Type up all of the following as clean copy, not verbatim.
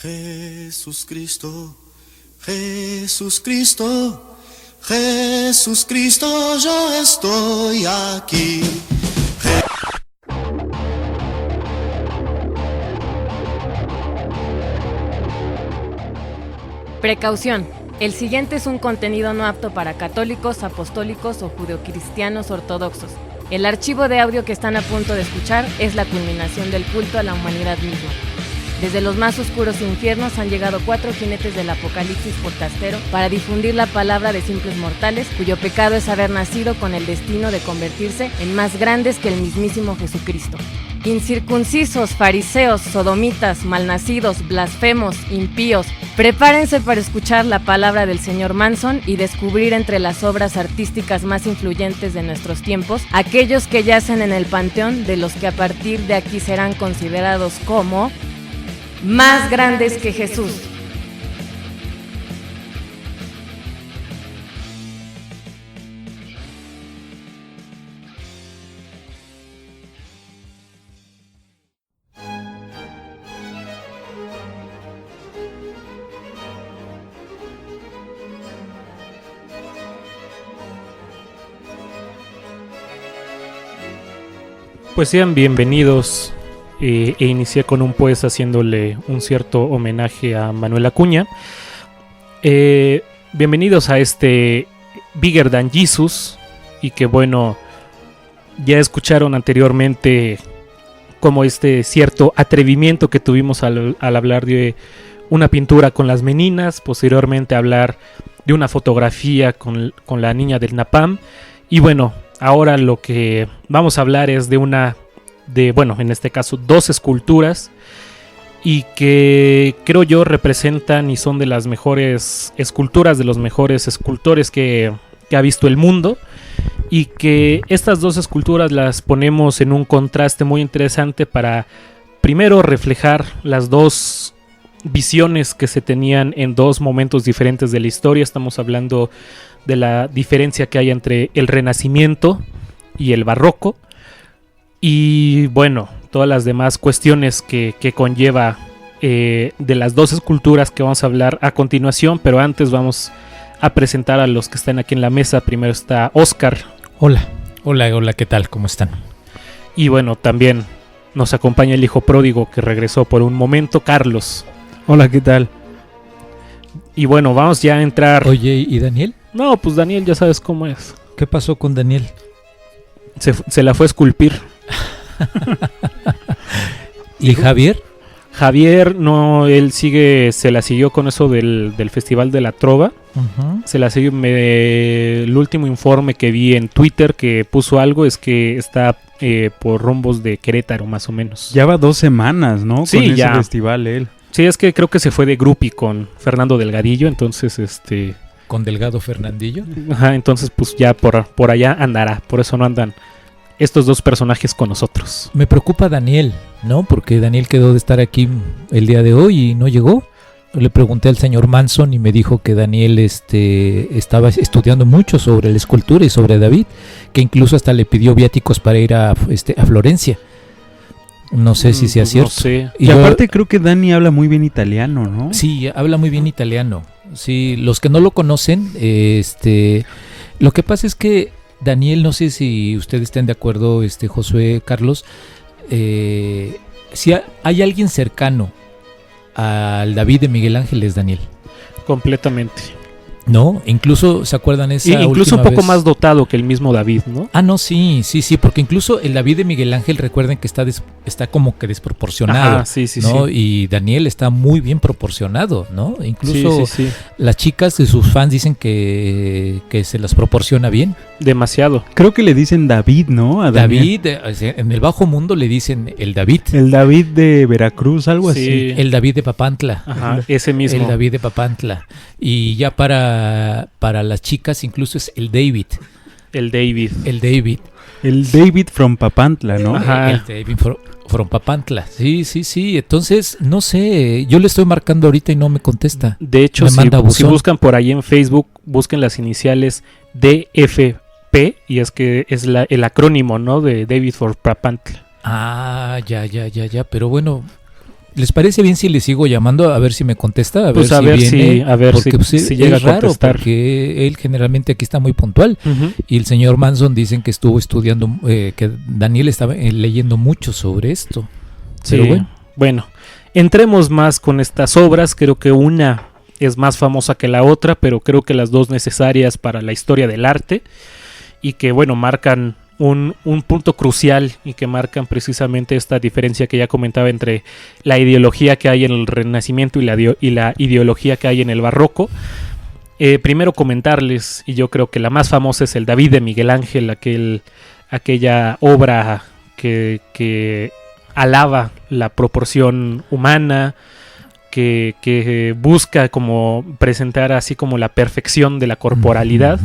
Jesús Cristo, Jesús Cristo, Jesús Cristo, yo estoy aquí. Precaución. El siguiente es un contenido no apto para católicos, apostólicos o judeocristianos ortodoxos. El archivo de audio que están a punto de escuchar es la culminación del culto a la humanidad misma. Desde los más oscuros infiernos han llegado 4 jinetes del apocalipsis podcastero para difundir la palabra de simples mortales, cuyo pecado es haber nacido con el destino de convertirse en más grandes que el mismísimo Jesucristo. Incircuncisos, fariseos, sodomitas, malnacidos, blasfemos, impíos, prepárense para escuchar la palabra del señor Manson y descubrir entre las obras artísticas más influyentes de nuestros tiempos aquellos que yacen en el panteón de los que a partir de aquí serán considerados como más grandes que Jesús. Pues sean bienvenidos. Inicié con un pues haciéndole un cierto homenaje a Manuel Acuña. Bienvenidos a este Bigger Than Jesus. Y que bueno, ya escucharon anteriormente como este cierto atrevimiento que tuvimos al hablar de una pintura con las meninas. Posteriormente hablar de una fotografía con la niña del Napam. Y bueno, ahora lo que vamos a hablar es en este caso 2 esculturas y que creo yo representan y son de las mejores esculturas, de los mejores escultores que ha visto el mundo, y que estas 2 esculturas las ponemos en un contraste muy interesante para primero reflejar las 2 visiones que se tenían en 2 momentos diferentes de la historia. Estamos hablando de la diferencia que hay entre el Renacimiento y el Barroco. Y bueno, todas las demás cuestiones que conlleva de las 2 esculturas que vamos a hablar a continuación. Pero antes vamos a presentar a los que están aquí en la mesa. Primero está Oscar. Hola, ¿qué tal? ¿Cómo están? Y bueno, también nos acompaña el hijo pródigo que regresó por un momento, Carlos. Hola, ¿qué tal? Y bueno, vamos ya a entrar. Oye, ¿y Daniel? No, pues Daniel ya sabes cómo es. ¿Qué pasó con Daniel? Se la fue a esculpir. ¿Y Javier? Javier, no, él se la siguió con eso del Festival de la Trova. Uh-huh. Se la siguió, el último informe que vi en Twitter que puso algo es que está por rumbos de Querétaro, más o menos. Ya va 2 semanas, ¿no? Sí, con ya. Ese festival él. Sí, es que creo que se fue de groupie con Fernando Delgadillo, entonces ¿Con Delgado Fernandillo? Ajá, entonces pues ya por allá andará, por eso no andan estos 2 personajes con nosotros. Me preocupa Daniel, ¿no? Porque Daniel quedó de estar aquí el día de hoy y no llegó. Le pregunté al señor Manson y me dijo que Daniel estaba estudiando mucho sobre la escultura y sobre David, que incluso hasta le pidió viáticos para ir a Florencia. No sé si sea cierto. No sé. Y aparte creo que Dani habla muy bien italiano, ¿no? Sí, habla muy bien italiano. Sí, los que no lo conocen, lo que pasa es que Daniel, no sé si ustedes estén de acuerdo, Josué, Carlos, si hay alguien cercano al David de Miguel Ángel es Daniel. Completamente. No, incluso se acuerdan esa incluso un poco vez? Más dotado que el mismo David, ¿no? Ah, no, sí, porque incluso el David de Miguel Ángel, recuerden que está como que desproporcionado. Ajá, sí, ¿no? Sí. Y Daniel está muy bien proporcionado, ¿no? Incluso sí. Las chicas de sus fans dicen que se las proporciona bien. Demasiado. Creo que le dicen David, ¿no? A Daniel. David, en el bajo mundo le dicen el David. El David de Veracruz, algo así. El David de Papantla. Ajá, ese mismo. El David de Papantla. Y ya para las chicas incluso es el David. El David. El David from Papantla, ¿no? Ajá. El David from Papantla. Sí. Entonces, no sé, yo le estoy marcando ahorita y no me contesta. De hecho, si buscan por ahí en Facebook, busquen las iniciales DFP y es que es el acrónimo, ¿no? De David for Papantla. Ah, ya, pero bueno, ¿Les parece bien si le sigo llamando a ver si me contesta? A ver si llega es a raro, contestar. Porque él generalmente aquí está muy puntual. Y el señor Manson dicen que estuvo estudiando, que Daniel estaba leyendo mucho sobre esto. Sí, pero bueno, entremos más con estas obras. Creo que una es más famosa que la otra, pero creo que las dos necesarias para la historia del arte y que, bueno, marcan un punto crucial y que marcan precisamente esta diferencia que ya comentaba entre la ideología que hay en el Renacimiento y la ideología que hay en el Barroco. Primero comentarles, y yo creo que la más famosa es el David de Miguel Ángel, aquella obra que alaba la proporción humana, que busca como presentar así como la perfección de la corporalidad.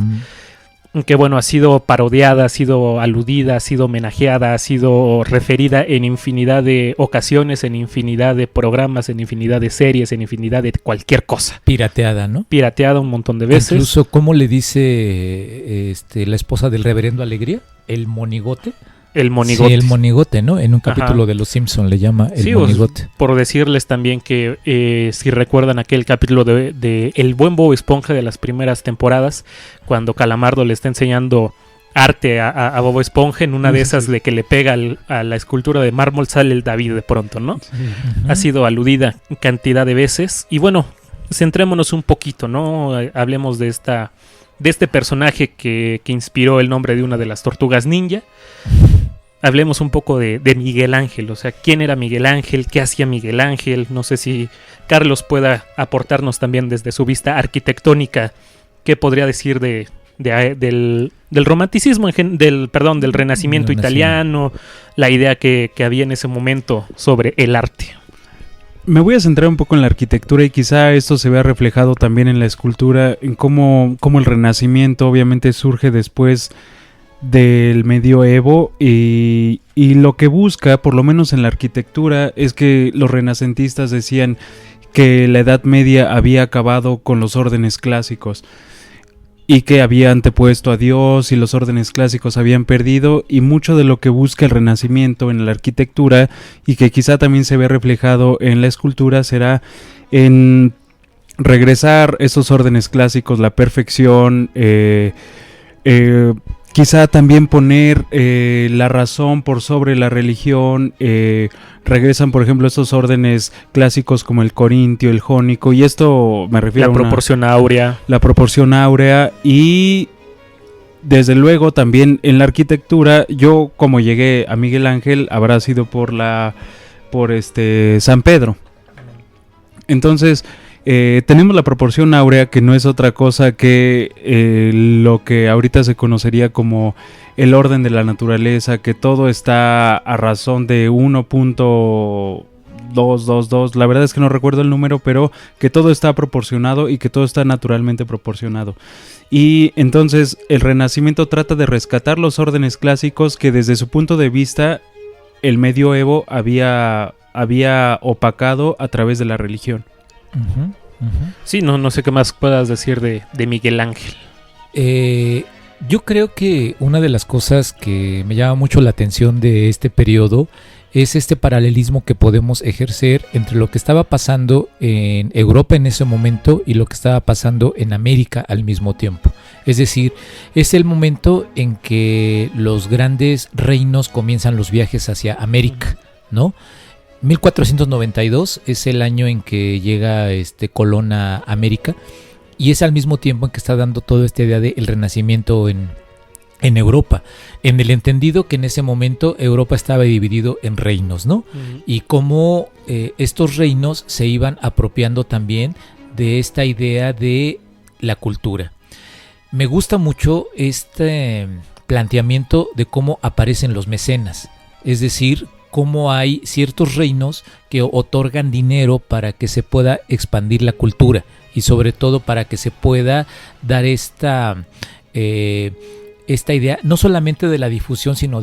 Que bueno, ha sido parodiada, ha sido aludida, ha sido homenajeada, ha sido referida en infinidad de ocasiones, en infinidad de programas, en infinidad de series, en infinidad de cualquier cosa. Pirateada, ¿no? Pirateada un montón de veces. Incluso, ¿cómo le dice la esposa del reverendo Alegría? El monigote. El monigote. Sí, el monigote, ¿no? En un capítulo de Los Simpson le llama el monigote. Por decirles también que si recuerdan aquel capítulo de El buen Bob Esponja de las primeras temporadas, cuando Calamardo le está enseñando arte a Bob Esponja, en una de esas de que le pega a la escultura de mármol sale el David de pronto, ¿no? Sí. Ha sido aludida cantidad de veces. Y bueno, centrémonos un poquito, ¿no? Hablemos de este personaje que inspiró el nombre de una de las tortugas ninja. Hablemos un poco de Miguel Ángel, o sea, ¿quién era Miguel Ángel? ¿Qué hacía Miguel Ángel? No sé si Carlos pueda aportarnos también desde su vista arquitectónica, ¿qué podría decir del romanticismo, del Renacimiento italiano, la idea que había en ese momento sobre el arte? Me voy a centrar un poco en la arquitectura y quizá esto se vea reflejado también en la escultura, en cómo el Renacimiento obviamente surge después del medioevo y lo que busca, por lo menos en la arquitectura, es que los renacentistas decían que la Edad Media había acabado con los órdenes clásicos y que había antepuesto a Dios y los órdenes clásicos habían perdido, y mucho de lo que busca el Renacimiento en la arquitectura y que quizá también se ve reflejado en la escultura será en regresar esos órdenes clásicos, la perfección, quizá también poner la razón por sobre la religión. Regresan, por ejemplo, esos órdenes clásicos como el corintio, el jónico, y esto me refiero a la proporción áurea. La proporción áurea, y desde luego también en la arquitectura, yo como llegué a Miguel Ángel habrá sido por San Pedro. Entonces tenemos la proporción áurea, que no es otra cosa que lo que ahorita se conocería como el orden de la naturaleza, que todo está a razón de 1.222, la verdad es que no recuerdo el número, pero que todo está proporcionado y que todo está naturalmente proporcionado. Y entonces el Renacimiento trata de rescatar los órdenes clásicos que desde su punto de vista el medioevo había opacado a través de la religión. Sí, no sé qué más puedas decir de Miguel Ángel. Yo creo que una de las cosas que me llama mucho la atención de este periodo es este paralelismo que podemos ejercer entre lo que estaba pasando en Europa en ese momento y lo que estaba pasando en América al mismo tiempo. Es decir, es el momento en que los grandes reinos comienzan los viajes hacia América, ¿no? 1492 es el año en que llega Colón a América, y es al mismo tiempo en que está dando toda esta idea del Renacimiento en Europa, en el entendido que en ese momento Europa estaba dividido en reinos, ¿no? Y cómo estos reinos se iban apropiando también de esta idea de la cultura. Me gusta mucho este planteamiento de cómo aparecen los mecenas, es decir, cómo hay ciertos reinos que otorgan dinero para que se pueda expandir la cultura y sobre todo para que se pueda dar esta idea no solamente de la difusión sino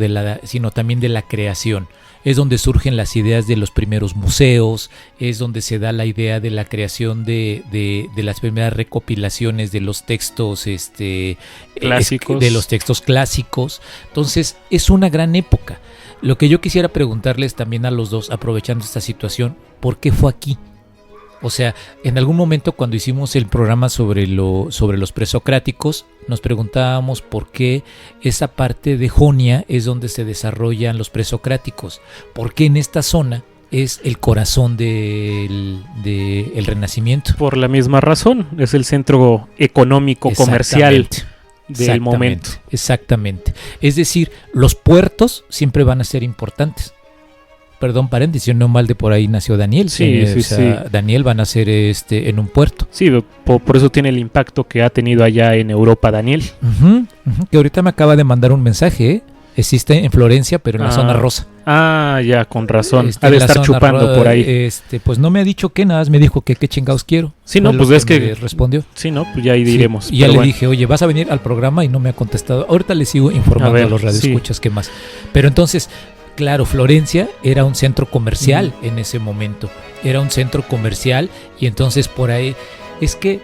también de la creación. Es donde surgen las ideas de los primeros museos, es donde se da la idea de la creación de las primeras recopilaciones de los textos clásicos. De los textos clásicos. Entonces es una gran época. Lo que yo quisiera preguntarles también a los dos, aprovechando esta situación, ¿por qué fue aquí? O sea, en algún momento cuando hicimos el programa sobre los presocráticos, nos preguntábamos por qué esa parte de Jonia es donde se desarrollan los presocráticos. ¿Por qué en esta zona es el corazón del Renacimiento? Por la misma razón, es el centro económico, comercial del momento. Exactamente. Es decir, los puertos siempre van a ser importantes. Perdón, paréntesis, no mal de por ahí nació Daniel. Sí. Daniel van a ser en un puerto. Sí, por eso tiene el impacto que ha tenido allá en Europa Daniel. Que ahorita me acaba de mandar un mensaje, ¿eh? Existe en Florencia, pero en la zona rosa. Ya, con razón. Ha de estar chupando por ahí. Pues no me ha dicho qué, nada más me dijo que qué chingados quiero. Sí, no, pues es que me respondió. Sí, no, pues ya ahí diremos. Y ya le dije, oye, vas a venir al programa y no me ha contestado. Ahorita le sigo informando a los radioescuchas qué más. Pero entonces, claro, Florencia era un centro comercial en ese momento. Era un centro comercial y entonces por ahí es que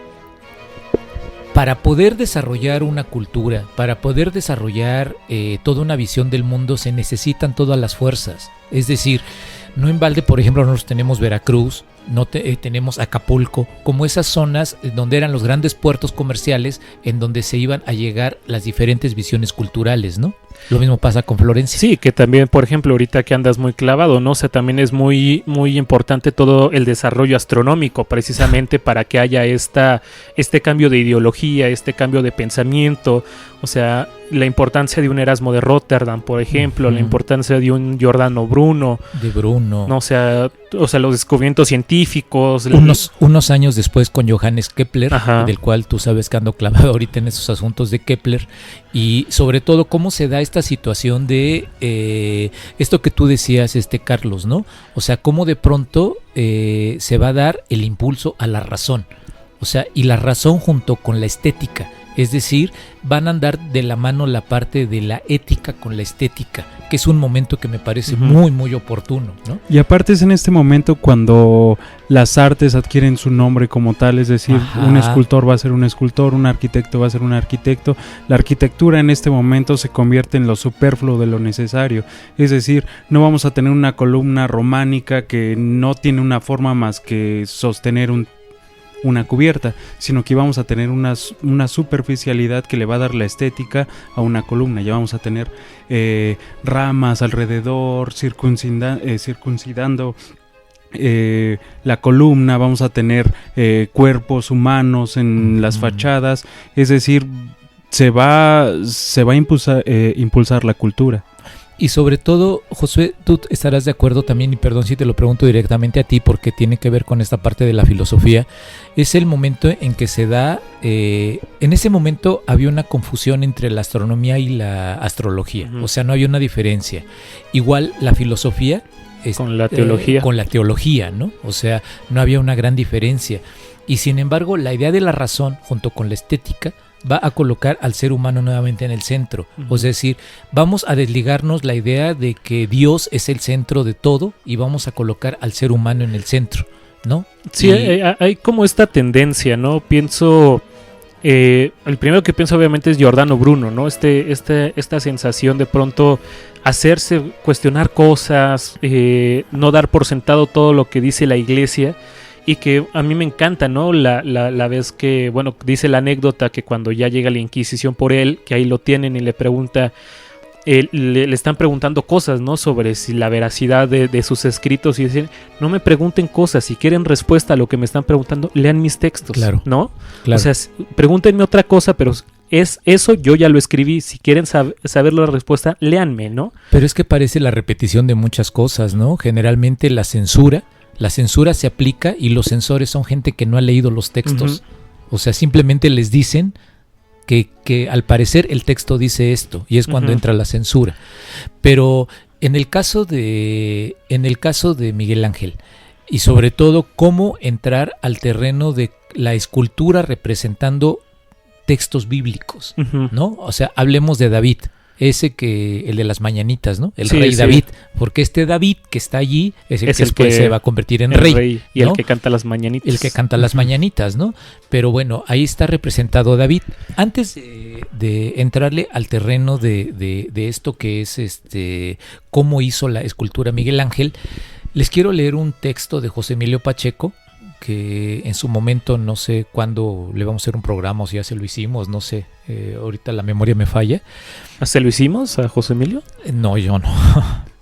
para poder desarrollar una cultura, para poder desarrollar toda una visión del mundo, se necesitan todas las fuerzas. Es decir, no en balde, por ejemplo, nosotros tenemos Veracruz, tenemos Acapulco, como esas zonas donde eran los grandes puertos comerciales en donde se iban a llegar las diferentes visiones culturales, ¿no? Lo mismo pasa con Florencia. Sí, que también, por ejemplo, ahorita que andas muy clavado, ¿no? O sea, también es muy, muy importante todo el desarrollo astronómico, precisamente para que haya este cambio de ideología, este cambio de pensamiento. O sea, la importancia de un Erasmo de Rotterdam, por ejemplo, la importancia de un Giordano Bruno. ¿No? O sea, los descubrimientos científicos. Unos años después con Johannes Kepler, del cual tú sabes que ando clavado ahorita en esos asuntos de Kepler, y sobre todo cómo se da esta situación de esto que tú decías, Carlos, ¿no? O sea, cómo de pronto se va a dar el impulso a la razón. O sea, y la razón junto con la estética. Es decir, van a andar de la mano la parte de la ética con la estética, que es un momento que me parece muy, muy oportuno, ¿no? Y aparte es en este momento cuando las artes adquieren su nombre como tal, es decir, un escultor va a ser un escultor, un arquitecto va a ser un arquitecto. La arquitectura en este momento se convierte en lo superfluo de lo necesario, es decir, no vamos a tener una columna románica que no tiene una forma más que sostener una cubierta, sino que vamos a tener una superficialidad que le va a dar la estética a una columna. Ya vamos a tener ramas alrededor, circuncidando la columna, vamos a tener cuerpos humanos en las fachadas, es decir, se va a impulsar la cultura. Y sobre todo, Josué, tú estarás de acuerdo también, y perdón si te lo pregunto directamente a ti, porque tiene que ver con esta parte de la filosofía, es el momento en que se da, en ese momento había una confusión entre la astronomía y la astrología, o sea, no había una diferencia. Igual la filosofía con la teología. Con la teología, ¿no? O sea, no había una gran diferencia. Y sin embargo, la idea de la razón, junto con la estética, va a colocar al ser humano nuevamente en el centro. Es decir, vamos a desligarnos la idea de que Dios es el centro de todo y vamos a colocar al ser humano en el centro, ¿no? Sí, hay como esta tendencia, ¿no? Pienso, el primero que pienso obviamente es Giordano Bruno, ¿no? Esta sensación de pronto hacerse cuestionar cosas, no dar por sentado todo lo que dice la iglesia. Y que a mí me encanta, ¿no? La vez que, bueno, dice la anécdota que cuando ya llega la Inquisición por él, que ahí lo tienen y le pregunta, le están preguntando cosas, ¿no? Sobre si la veracidad de sus escritos, y dicen, no me pregunten cosas, si quieren respuesta a lo que me están preguntando, lean mis textos, claro, ¿no? Claro. O sea, pregúntenme otra cosa, pero es eso, yo ya lo escribí, si quieren saber la respuesta, léanme, ¿no? Pero es que parece la repetición de muchas cosas, ¿no? Generalmente la censura se aplica y los censores son gente que no ha leído los textos. O sea, simplemente les dicen que al parecer el texto dice esto y es cuando entra la censura. Pero en el caso de Miguel Ángel y sobre todo cómo entrar al terreno de la escultura representando textos bíblicos, ¿no? O sea, hablemos de David. el de las mañanitas, ¿no? El Sí, rey sí. David, porque este David que está allí es el Es que el después que- se va a convertir en El rey, y ¿no? el que canta las mañanitas. El que canta las mañanitas, ¿no? Pero bueno, ahí está representado David. Antes de entrarle al terreno de esto que es cómo hizo la escultura Miguel Ángel, les quiero leer un texto de José Emilio Pacheco, que en su momento, no sé cuándo le vamos a hacer un programa o si ya se lo hicimos, no sé, ahorita la memoria me falla. ¿Se lo hicimos a José Emilio? No, yo no.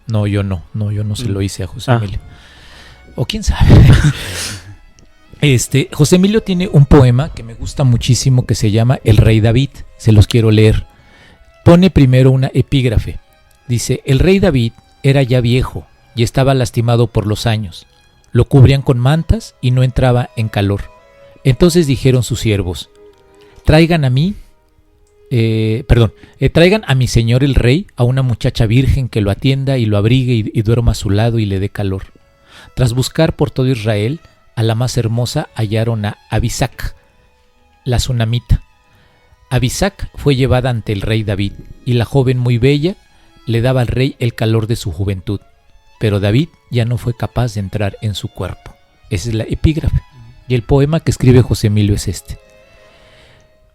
No, yo no se lo hice a José Ah. Emilio. O quién sabe. José Emilio tiene un poema que me gusta muchísimo que se llama El Rey David. Se los quiero leer. Pone primero una epígrafe. Dice: el rey David era ya viejo y estaba lastimado por los años. Lo cubrían con mantas y no entraba en calor. Entonces dijeron sus siervos: traigan a mi señor el rey a una muchacha virgen que lo atienda y lo abrigue y duerma a su lado y le dé calor. Tras buscar por todo Israel, a la más hermosa hallaron a Abisac, la sunamita. Abisac fue llevada ante el rey David, y la joven muy bella le daba al rey el calor de su juventud. Pero David ya no fue capaz de entrar en su cuerpo. Esa es la epígrafe. Y el poema que escribe José Emilio es este: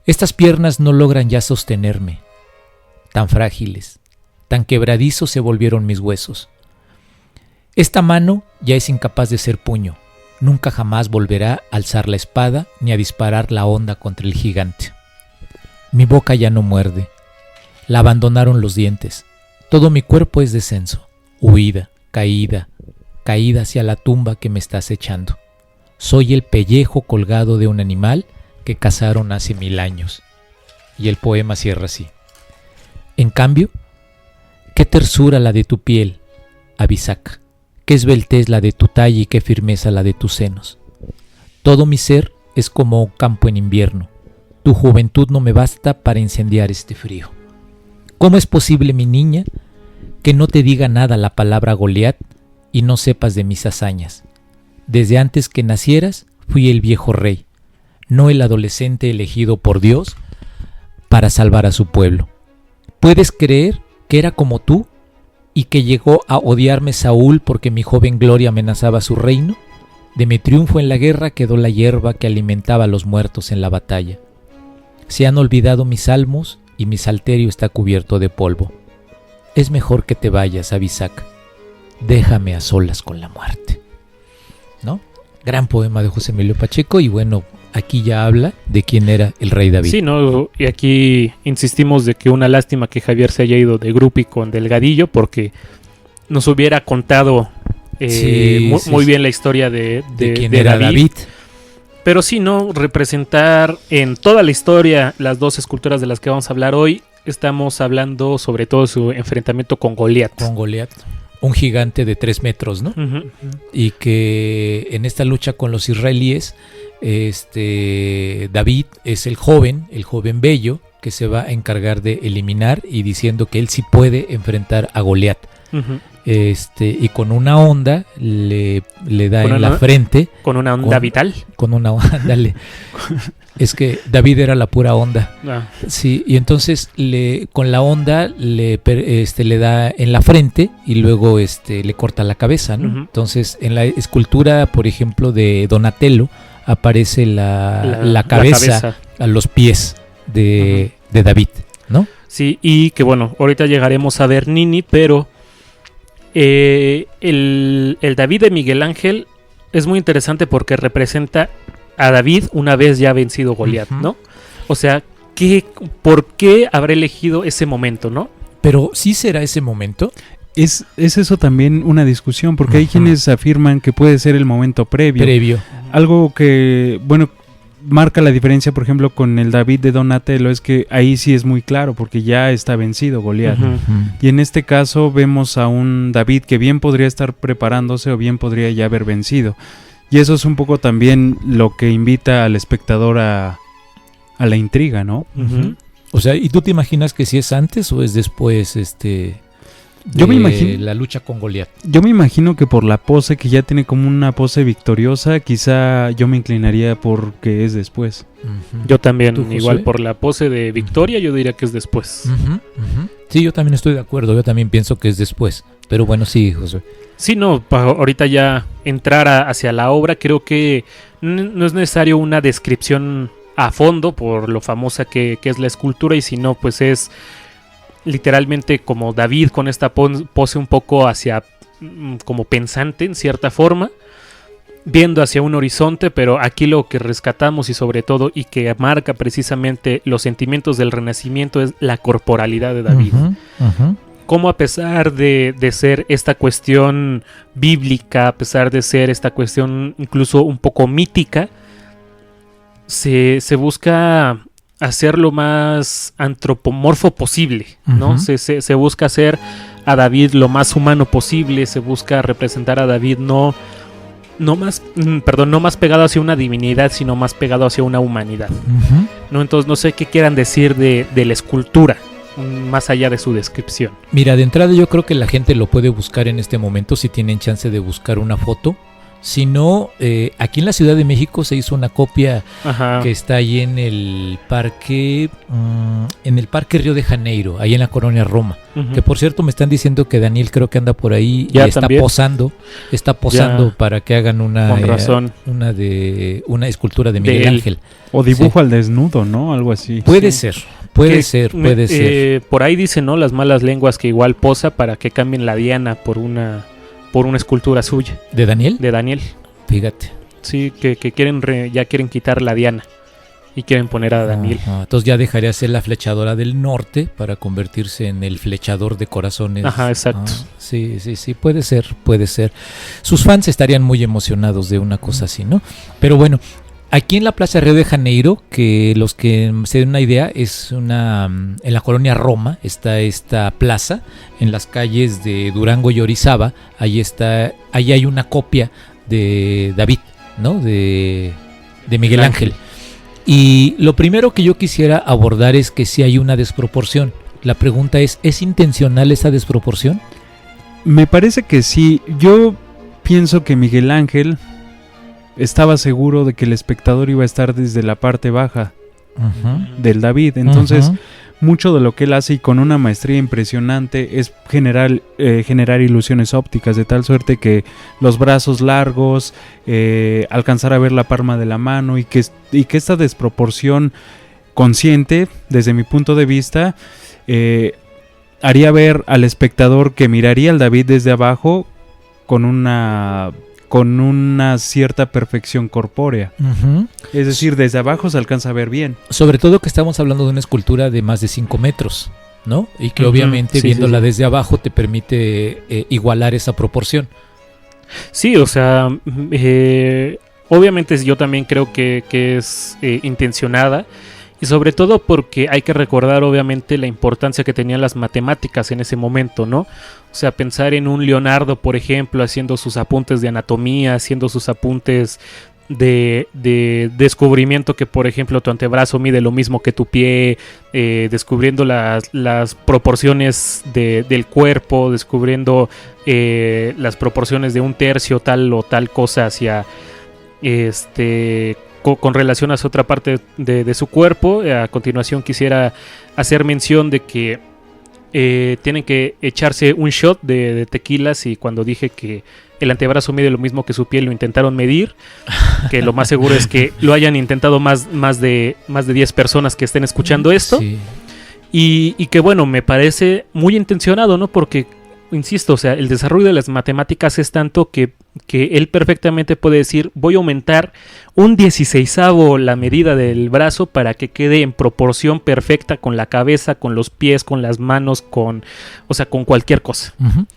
estas piernas no logran ya sostenerme, tan frágiles, tan quebradizos se volvieron mis huesos. Esta mano ya es incapaz de ser puño, nunca jamás volverá a alzar la espada ni a disparar la honda contra el gigante. Mi boca ya no muerde, la abandonaron los dientes, todo mi cuerpo es descenso, huida, caída hacia la tumba que me está acechando. Soy el pellejo colgado de un animal que cazaron hace 1000 años. Y el poema cierra así: en cambio, qué tersura la de tu piel, Abisac, qué esbeltez la de tu talla y qué firmeza la de tus senos. Todo mi ser es como un campo en invierno. Tu juventud no me basta para incendiar este frío. ¿Cómo es posible, mi niña, que no te diga nada la palabra Goliat y no sepas de mis hazañas? Desde antes que nacieras fui el viejo rey, no el adolescente elegido por Dios para salvar a su pueblo. ¿Puedes creer que era como tú y que llegó a odiarme Saúl porque mi joven gloria amenazaba su reino? De mi triunfo en la guerra quedó la hierba que alimentaba a los muertos en la batalla. Se han olvidado mis salmos y mi salterio está cubierto de polvo. Es mejor que te vayas, Abisac. Déjame a solas con la muerte. ¿No? Gran poema de José Emilio Pacheco, y bueno, aquí ya habla de quién era el rey David. Sí, ¿no? Y aquí insistimos de que una lástima que Javier se haya ido de grupi con Delgadillo, porque nos hubiera contado muy bien la historia de quién era David. Pero sí, ¿no? Representar en toda la historia las dos esculturas de las que vamos a hablar hoy. Estamos hablando sobre todo su enfrentamiento con Goliat. Con Goliat, un gigante de 3 metros, ¿no? Uh-huh. Y que en esta lucha con los israelíes, David es el joven bello que se va a encargar de eliminar, y diciendo que él sí puede enfrentar a Goliat. Uh-huh. Y con una onda le da en la frente. Con una onda vital. Con una onda, dale. Es que David era la pura onda. Ah. Sí, y entonces con la onda le da en la frente y luego le corta la cabeza, ¿no? Uh-huh. Entonces, en la escultura, por ejemplo, de Donatello, aparece la cabeza a los pies de David, ¿no? Sí, y que bueno, ahorita llegaremos a Bernini, pero el David de Miguel Ángel es muy interesante porque representa a David una vez ya vencido Goliat, uh-huh. ¿no? O sea, ¿por qué habrá elegido ese momento, no? Pero ¿sí será ese momento? Es eso también una discusión, porque hay quienes afirman que puede ser el momento previo. Algo que, bueno, marca la diferencia, por ejemplo, con el David de Donatello, es que ahí sí es muy claro, porque ya está vencido Goliat. Uh-huh. Y en este caso vemos a un David que bien podría estar preparándose o bien podría ya haber vencido. Y eso es un poco también lo que invita al espectador a la intriga, ¿no? Uh-huh. O sea, ¿y tú te imaginas que si es antes o es después yo me imagino la lucha con Goliat? Yo me imagino que por la pose, que ya tiene como una pose victoriosa, quizá yo me inclinaría porque es después. Uh-huh. Yo también, ¿Tú, Josué? igual por la pose de victoria, yo diría que es después. Uh-huh, uh-huh. Sí, yo también estoy de acuerdo, yo también pienso que es después. Pero bueno, sí, José. Sí, no, ahorita ya entrar hacia la obra, creo que no es necesario una descripción a fondo por lo famosa que es la escultura, y si no, pues es literalmente como David con esta pose un poco hacia como pensante en cierta forma, viendo hacia un horizonte, pero aquí lo que rescatamos y sobre todo y que marca precisamente los sentimientos del Renacimiento es la corporalidad de David. Cómo a pesar de ser esta cuestión bíblica, a pesar de ser esta cuestión incluso un poco mítica, se busca hacer lo más antropomorfo posible, ¿no? Se busca hacer a David lo más humano posible, se busca representar a David no más pegado hacia una divinidad, sino más pegado hacia una humanidad, ¿no? Entonces no sé qué quieran decir de la escultura, más allá de su descripción. Mira, de entrada yo creo que la gente lo puede buscar en este momento si tienen chance de buscar una foto. Si no, aquí en la Ciudad de México se hizo una copia que está ahí en el parque Río de Janeiro, ahí en la colonia Roma. Que por cierto me están diciendo que Daniel creo que anda por ahí y está posando para que hagan una escultura de Miguel Ángel. O dibujo al desnudo, ¿no? Algo así. Puede ser. Por ahí dicen, ¿no? Las malas lenguas que igual posa para que cambien la diana por una escultura suya. ¿De Daniel? De Daniel. Fíjate. Sí, que ya quieren quitar la diana y quieren poner a Daniel. Entonces ya dejaría de ser la flechadora del norte para convertirse en el flechador de corazones. Ajá, exacto. Sí, puede ser. Sus fans estarían muy emocionados de una cosa así, ¿no? Pero bueno, aquí en la Plaza Río de Janeiro, que los que se den una idea, en la colonia Roma está esta plaza, en las calles de Durango y Orizaba, ahí hay una copia de David, ¿no? De Miguel Ángel. Y lo primero que yo quisiera abordar es que si hay una desproporción. La pregunta ¿es intencional esa desproporción? Me parece que sí. Yo pienso que Miguel Ángel estaba seguro de que el espectador iba a estar desde la parte baja del David. Entonces, mucho de lo que él hace y con una maestría impresionante es generar ilusiones ópticas, de tal suerte que los brazos largos, alcanzar a ver la palma de la mano y que esta desproporción consciente, desde mi punto de vista, haría ver al espectador que miraría al David desde abajo con una cierta perfección corpórea. Es decir, desde abajo se alcanza a ver bien. Sobre todo que estamos hablando de una escultura de más de 5 metros, ¿no? Y que obviamente viéndola desde abajo te permite igualar esa proporción. Sí, o sea, obviamente yo también creo que es intencionada. Y sobre todo porque hay que recordar obviamente la importancia que tenían las matemáticas en ese momento, ¿no? O sea, pensar en un Leonardo, por ejemplo, haciendo sus apuntes de anatomía, haciendo sus apuntes de descubrimiento que, por ejemplo, tu antebrazo mide lo mismo que tu pie, descubriendo las proporciones del cuerpo, descubriendo las proporciones de un tercio, tal o tal cosa hacia con relación a su otra parte de su cuerpo. A continuación quisiera hacer mención de que tienen que echarse un shot de tequilas, y cuando dije que el antebrazo mide lo mismo que su piel, lo intentaron medir, que lo más seguro es que lo hayan intentado más de 10 personas que estén escuchando esto. Sí. Y que bueno, me parece muy intencionado, ¿no? Porque, insisto, o sea, el desarrollo de las matemáticas es tanto que él perfectamente puede decir, voy a aumentar un 16avo la medida del brazo para que quede en proporción perfecta con la cabeza, con los pies, con las manos, con cualquier cosa.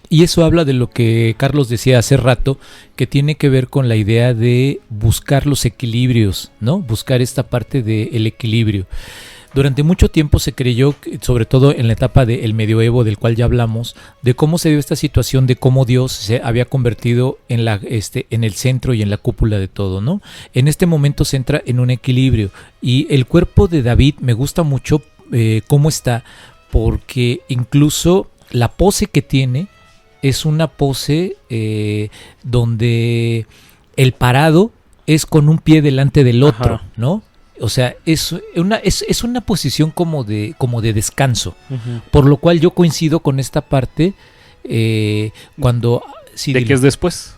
Y eso habla de lo que Carlos decía hace rato, que tiene que ver con la idea de buscar los equilibrios, ¿no? Buscar esta parte del equilibrio. Durante mucho tiempo se creyó, sobre todo en la etapa del medioevo, del cual ya hablamos, de cómo se dio esta situación de cómo Dios se había convertido en el centro y en la cúpula de todo, ¿no? En este momento se entra en un equilibrio, y el cuerpo de David me gusta mucho cómo está, porque incluso la pose que tiene es una pose donde el parado es con un pie delante del otro, ¿no? O sea, es una posición como de descanso. Ujú. Por lo cual yo coincido con esta parte cuando... sí, De dile. que es después,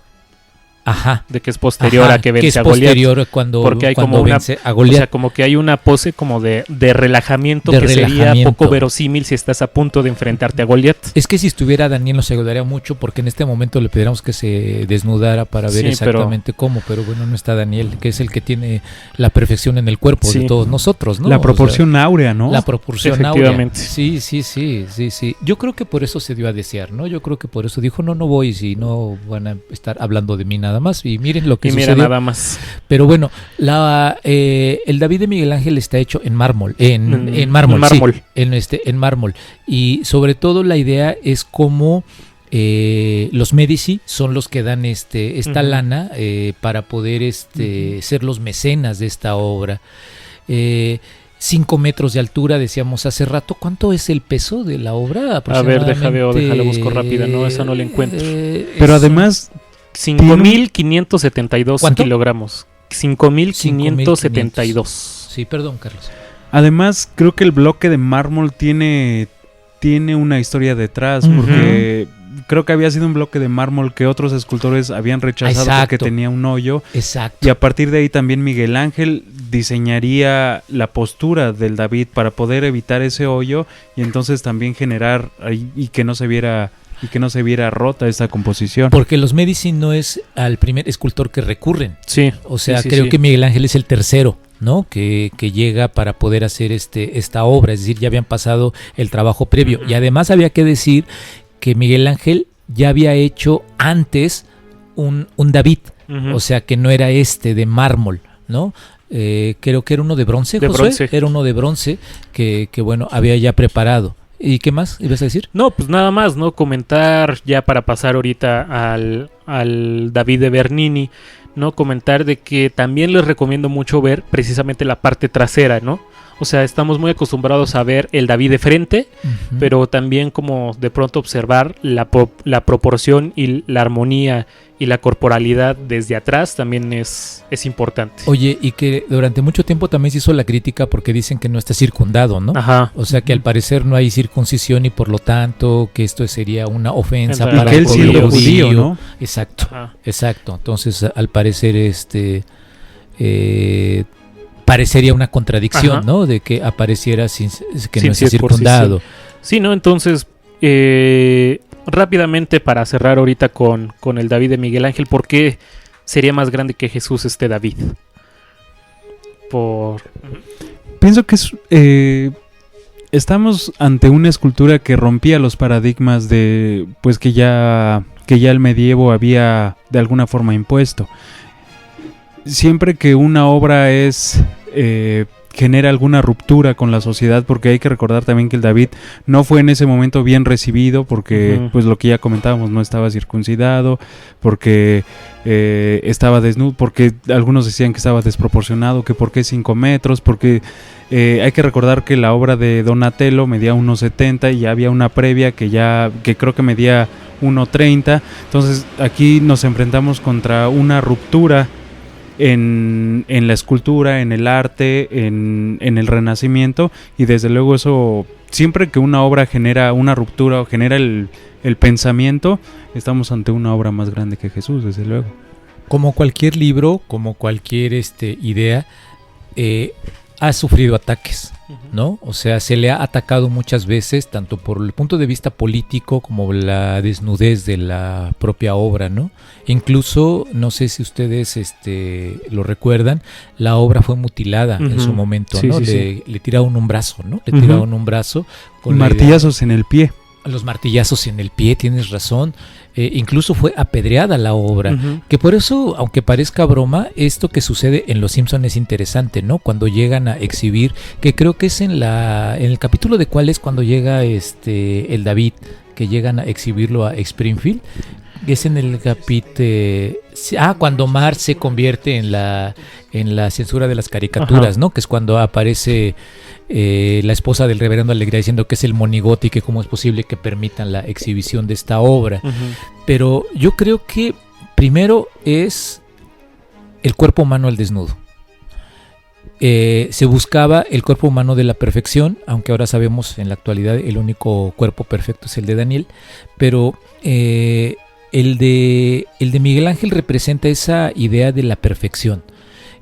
Ajá. de que es posterior Ajá, a que que vence es a Goliat. posterior cuando, Porque hay cuando como una, vence a o Goliat. sea, como que hay una pose como de relajamiento De que sería relajamiento. poco verosímil si estás a punto de enfrentarte a Goliat. Es que si estuviera Daniel nos ayudaría mucho porque en este momento le pediríamos que se desnudara para ver Sí, exactamente cómo, pero bueno, no está Daniel, que es el que tiene la perfección en el cuerpo Sí. de todos nosotros, ¿no? La O sea, proporción áurea, ¿no? la proporción áurea. Efectivamente. Sí. Yo creo que por eso se dio a desear, ¿no? Yo creo que por eso dijo, no voy si no van a estar hablando de mí nada más. Y miren lo que Y mira sucedió. nada más. Pero bueno, el David de Miguel Ángel está hecho en mármol, en mármol, En sí, mármol. en mármol. Y sobre todo la idea es cómo los Medici son los que dan esta Ujú. lana para poder ser los mecenas de esta obra. 5 metros de altura, decíamos hace rato. ¿Cuánto es el peso de la obra? A ver, déjale busco rápida. No, esa no la encuentro. Pero además, 5.572 ¿Cuánto? kilogramos. 5.572. Sí, perdón, Carlos. además creo que el bloque de mármol tiene una historia detrás, Ujú. porque creo que había sido un bloque de mármol que otros escultores habían rechazado porque Exacto. tenía un hoyo. Exacto. Y a partir de ahí también Miguel Ángel diseñaría la postura del David para poder evitar ese hoyo y entonces también generar ahí y que no se viera rota esta composición. Porque los Medici no es al primer escultor que recurren. Sí. O sea, sí, creo sí. que Miguel Ángel es el tercero, ¿no? Que llega para poder hacer esta obra. Es decir, ya habían pasado el trabajo previo. Ujú. Y además había que decir que Miguel Ángel ya había hecho antes un David. Ujú. O sea, que no era de mármol, ¿no? Creo que era uno de bronce, De Josué. bronce. Era uno de bronce que bueno, había ya preparado. ¿Y qué más ibas a decir? No, pues nada más, ¿no? Comentar ya para pasar ahorita al David de Bernini, ¿no? Comentar de que también les recomiendo mucho ver precisamente la parte trasera, ¿no? O sea, estamos muy acostumbrados a ver el David de frente, Ujú. pero también como de pronto observar la proporción y la armonía y la corporalidad desde atrás también es importante. Oye, y que durante mucho tiempo también se hizo la crítica porque dicen que no está circundado, ¿no? Ajá. O sea que al parecer no hay circuncisión y por lo tanto que esto sería una ofensa Exacto. para Y que el él pueblo siendo judío, ¿no? Exacto, Ajá. exacto. Entonces al parecer parecería una contradicción, Ajá. ¿no? De que apareciera que Sin no esté circuncisión. circundado. Sí, ¿no? Entonces, rápidamente para cerrar ahorita con el David de Miguel Ángel, ¿por qué sería más grande que Jesús David? Pienso que estamos ante una escultura que rompía los paradigmas de pues que ya el medievo había de alguna forma impuesto. Siempre que una obra genera alguna ruptura con la sociedad, porque hay que recordar también que el David no fue en ese momento bien recibido, porque Ujú. pues lo que ya comentábamos, no estaba circuncidado, porque estaba desnudo, porque algunos decían que estaba desproporcionado, que por qué 5 metros, porque hay que recordar que la obra de Donatello medía 1,70 y ya había una previa que creo que medía 1,30, entonces aquí nos enfrentamos contra una ruptura en la escultura, en el arte, en el Renacimiento, y desde luego eso, siempre que una obra genera una ruptura o genera el pensamiento, estamos ante una obra más grande que Jesús, desde luego. Como cualquier libro, como cualquier idea, ha sufrido ataques, ¿no? O sea, se le ha atacado muchas veces, tanto por el punto de vista político como la desnudez de la propia obra, ¿no? Incluso, no sé si ustedes lo recuerdan, la obra fue mutilada en Ujú. su momento, Sí, ¿no? sí, Le tiraron un brazo, ¿no? Le Ujú. tiraron un brazo con la idea- Martillazos en el pie. los martillazos en el pie, tienes razón. Incluso fue apedreada la obra. Ujú. Que por eso, aunque parezca broma, esto que sucede en Los Simpson es interesante, ¿no? Cuando llegan a exhibir, que creo que es en el capítulo de cuál es cuando llega el David, que llegan a exhibirlo a Springfield. Es en el capítulo... cuando Marge se convierte en la censura de las caricaturas, Ajá. ¿no? Que es cuando aparece la esposa del reverendo Alegría diciendo que es el monigote y que cómo es posible que permitan la exhibición de esta obra. Ujú. Pero yo creo que primero es el cuerpo humano al desnudo. se buscaba el cuerpo humano de la perfección, aunque ahora sabemos en la actualidad el único cuerpo perfecto es el de Daniel, pero el de Miguel Ángel representa esa idea de la perfección.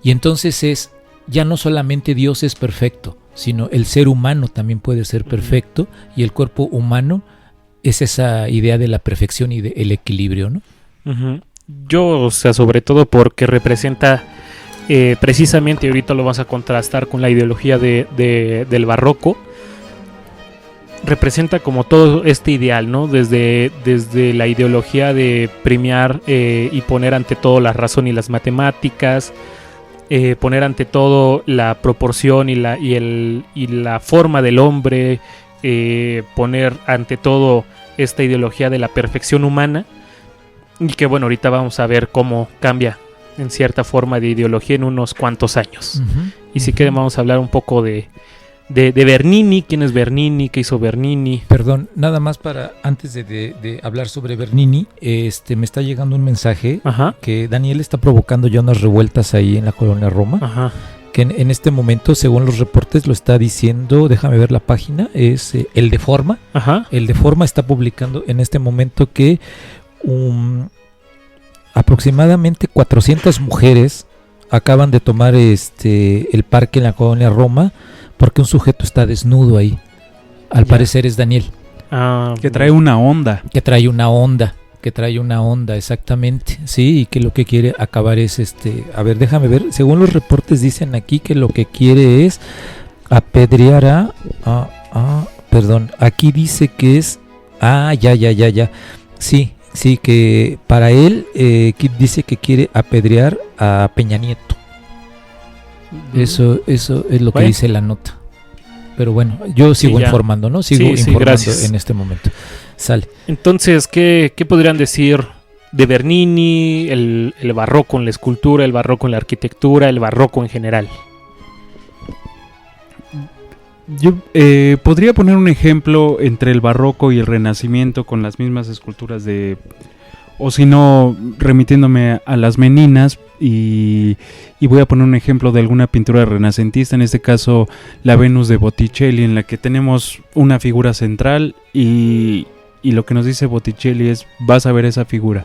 Y entonces ya no solamente Dios es perfecto, sino el ser humano también puede ser perfecto, y el cuerpo humano es esa idea de la perfección y del equilibrio, ¿no? Uh-huh. Yo, o sea, sobre todo porque representa precisamente, ahorita lo vas a contrastar con la ideología del barroco, representa como todo este ideal, ¿no? Desde la ideología de premiar y poner ante todo la razón y las matemáticas, poner ante todo la proporción y la forma del hombre, poner ante todo esta ideología de la perfección humana, y que bueno, ahorita vamos a ver cómo cambia en cierta forma de ideología en unos cuantos años. Uh-huh. Y si quieren vamos a hablar un poco de Bernini, quién es Bernini, qué hizo Bernini. Perdón, nada más para antes de hablar sobre Bernini, me está llegando un mensaje. Ajá. Que Daniel está provocando ya unas revueltas ahí en la colonia Roma. Ajá. Que en este momento, según los reportes, lo está diciendo, déjame ver la página, es el de Forma. Ajá. El de Forma está publicando en este momento que aproximadamente 400 mujeres acaban de tomar el parque en la colonia Roma porque un sujeto está desnudo ahí. Al parecer es Daniel. Que trae una onda. Que trae una onda, exactamente. Sí, y que lo que quiere acabar es a ver, déjame ver. Según los reportes dicen aquí que lo que quiere es apedrear perdón, aquí dice que es ya. Sí, que para él dice que quiere apedrear a Peña Nieto. Eso es lo que dice la nota. Pero bueno, yo sigo informando, ¿no? Sigo informando en este momento. Sale. Entonces, ¿qué podrían decir de Bernini, el barroco en la escultura, el barroco en la arquitectura, el barroco en general? Yo podría poner un ejemplo entre el barroco y el renacimiento con las mismas esculturas o si no, remitiéndome a las Meninas, y voy a poner un ejemplo de alguna pintura renacentista, en este caso la Venus de Botticelli, en la que tenemos una figura central y lo que nos dice Botticelli es: vas a ver esa figura,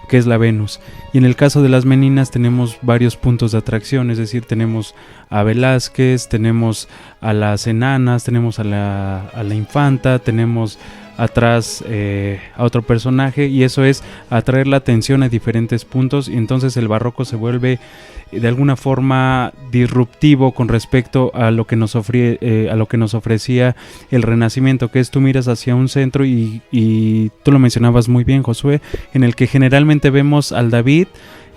que es la Venus. Y en el caso de las Meninas tenemos varios puntos de atracción, es decir, tenemos a Velázquez, tenemos a las enanas, tenemos a la infanta, tenemos atrás a otro personaje, y eso es atraer la atención a diferentes puntos, y entonces el barroco se vuelve de alguna forma disruptivo con respecto a lo que nos ofrecía el Renacimiento, que es tú miras hacia un centro y tú lo mencionabas muy bien, Josué, en el que generalmente vemos al David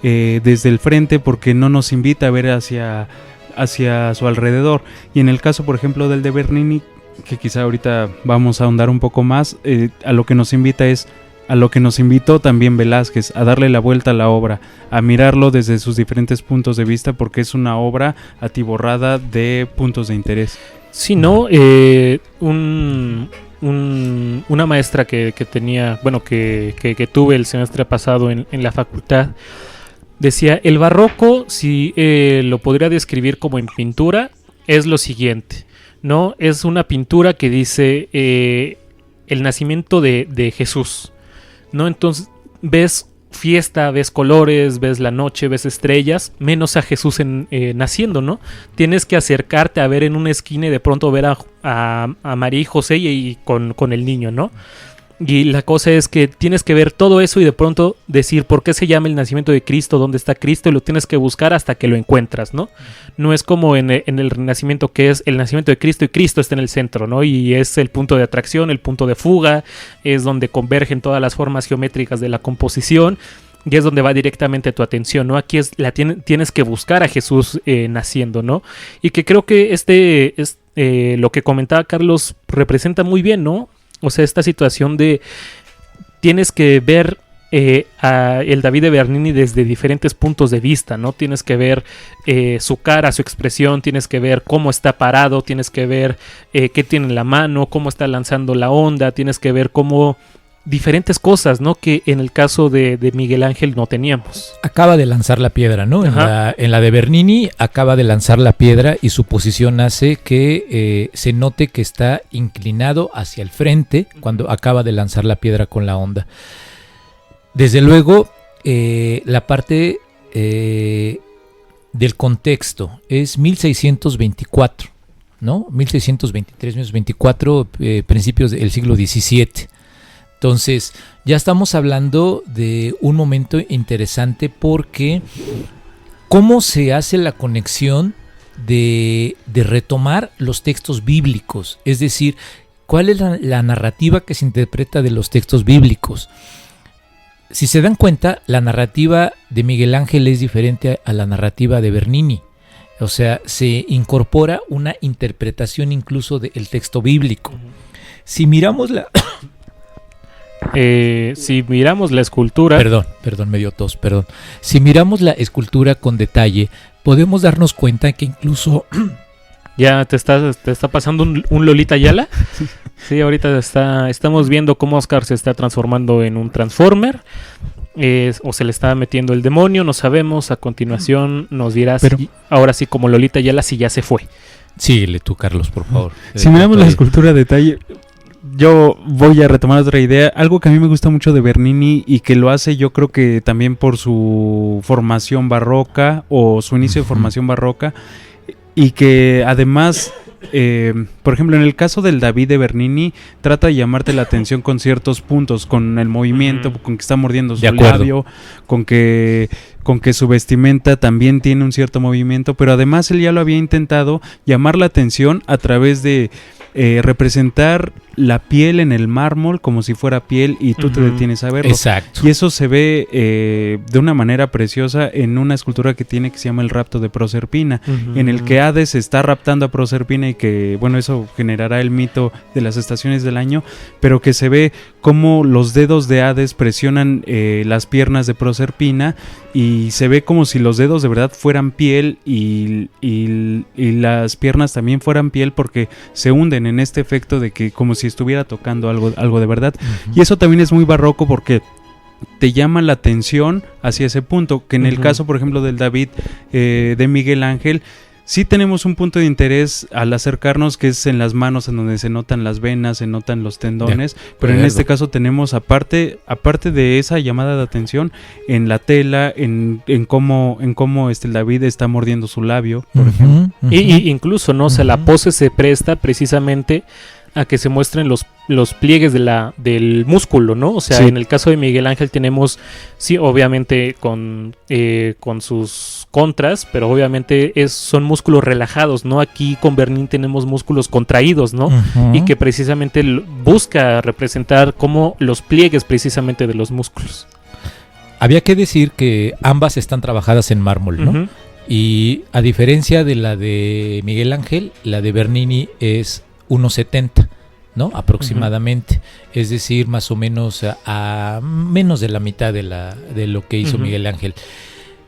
desde el frente porque no nos invita a ver hacia su alrededor, y en el caso por ejemplo del de Bernini, que quizá ahorita vamos a ahondar un poco más, a lo que nos invita es a lo que nos invitó también Velázquez, a darle la vuelta a la obra, a mirarlo desde sus diferentes puntos de vista, porque es una obra atiborrada de puntos de interés. Sí, ¿no? Una maestra que tenía, bueno, que tuve el semestre pasado en la facultad, decía, el barroco, si lo podría describir como en pintura, es lo siguiente, ¿no? Es una pintura que dice el nacimiento de Jesús, ¿no? Entonces ves fiesta, ves colores, ves la noche, ves estrellas, menos a Jesús naciendo, ¿no? Tienes que acercarte a ver en una esquina y de pronto ver a María y José y con el niño, ¿no? Y la cosa es que tienes que ver todo eso y de pronto decir por qué se llama el nacimiento de Cristo, dónde está Cristo, y lo tienes que buscar hasta que lo encuentras, ¿no? No es como en el Renacimiento, que es el nacimiento de Cristo y Cristo está en el centro, ¿no? Y es el punto de atracción, el punto de fuga, es donde convergen todas las formas geométricas de la composición y es donde va directamente tu atención, ¿no? Aquí tienes que buscar a Jesús naciendo, ¿no? Y que creo que lo que comentaba Carlos representa muy bien, ¿no? O sea, esta situación de tienes que ver a el David de Bernini desde diferentes puntos de vista, ¿no? Tienes que ver su cara, su expresión, tienes que ver cómo está parado, tienes que ver qué tiene en la mano, cómo está lanzando la onda, tienes que ver cómo diferentes cosas, ¿no? Que en el caso de Miguel Ángel no teníamos. Acaba de lanzar la piedra, ¿no? Ajá. En la de Bernini acaba de lanzar la piedra y su posición hace que se note que está inclinado hacia el frente cuando acaba de lanzar la piedra con la onda. Desde luego, la parte del contexto es 1624, ¿no? 1623, 1624, principios del siglo XVII. Entonces, ya estamos hablando de un momento interesante porque cómo se hace la conexión de retomar los textos bíblicos, es decir, cuál es la narrativa que se interpreta de los textos bíblicos. Si se dan cuenta, la narrativa de Miguel Ángel es diferente a la narrativa de Bernini. O sea, se incorpora una interpretación incluso del texto bíblico. Si miramos la... Si miramos la escultura... Perdón, me dio tos, perdón. Si miramos la escultura con detalle, podemos darnos cuenta que incluso... ¿Ya te está pasando un Lolita Ayala? Sí, ahorita estamos viendo cómo Oscar se está transformando en un Transformer. O se le está metiendo el demonio, no sabemos. A continuación nos dirás, ahora sí, como Lolita Ayala, si ya se fue. Síguele tú, Carlos, por favor. Si miramos la escultura a detalle, yo voy a retomar otra idea. Algo que a mí me gusta mucho de Bernini y que lo hace, yo creo que también por su formación barroca o su inicio de formación barroca, y que además, por ejemplo, en el caso del David de Bernini, trata de llamarte la atención con ciertos puntos, con el movimiento, con que está mordiendo su labio, con que su vestimenta también tiene un cierto movimiento, pero además él ya lo había intentado llamar la atención a través de representar la piel en el mármol como si fuera piel y tú te detienes a verlo. Exacto. Y eso se ve de una manera preciosa en una escultura que tiene que se llama El rapto de Proserpina, en el que Hades está raptando a Proserpina y que, bueno, eso generará el mito de las estaciones del año, pero que se ve cómo los dedos de Hades presionan las piernas de Proserpina y se ve como si los dedos de verdad fueran piel y las piernas también fueran piel, porque se hunden en este efecto de que como si estuviera tocando algo de verdad. Y eso también es muy barroco porque te llama la atención hacia ese punto, que en el caso, por ejemplo, del David de Miguel Ángel, sí tenemos un punto de interés al acercarnos, que es en las manos, en donde se notan las venas, se notan los tendones, pero en este caso tenemos aparte de esa llamada de atención, en la tela, en cómo el David está mordiendo su labio, por ejemplo. Y incluso, ¿no? O sea, la pose se presta precisamente a que se muestren los pliegues del músculo, ¿no? O sea, en el caso de Miguel Ángel tenemos, sí, obviamente con sus contras, pero obviamente son músculos relajados, ¿no? Aquí con Bernini tenemos músculos contraídos, ¿no? Y que precisamente busca representar como los pliegues precisamente de los músculos. Había que decir que ambas están trabajadas en mármol, ¿no? Y a diferencia de la de Miguel Ángel, la de Bernini es 1.70, ¿no? Aproximadamente. Es decir, más o menos a menos de la mitad de lo que hizo Miguel Ángel.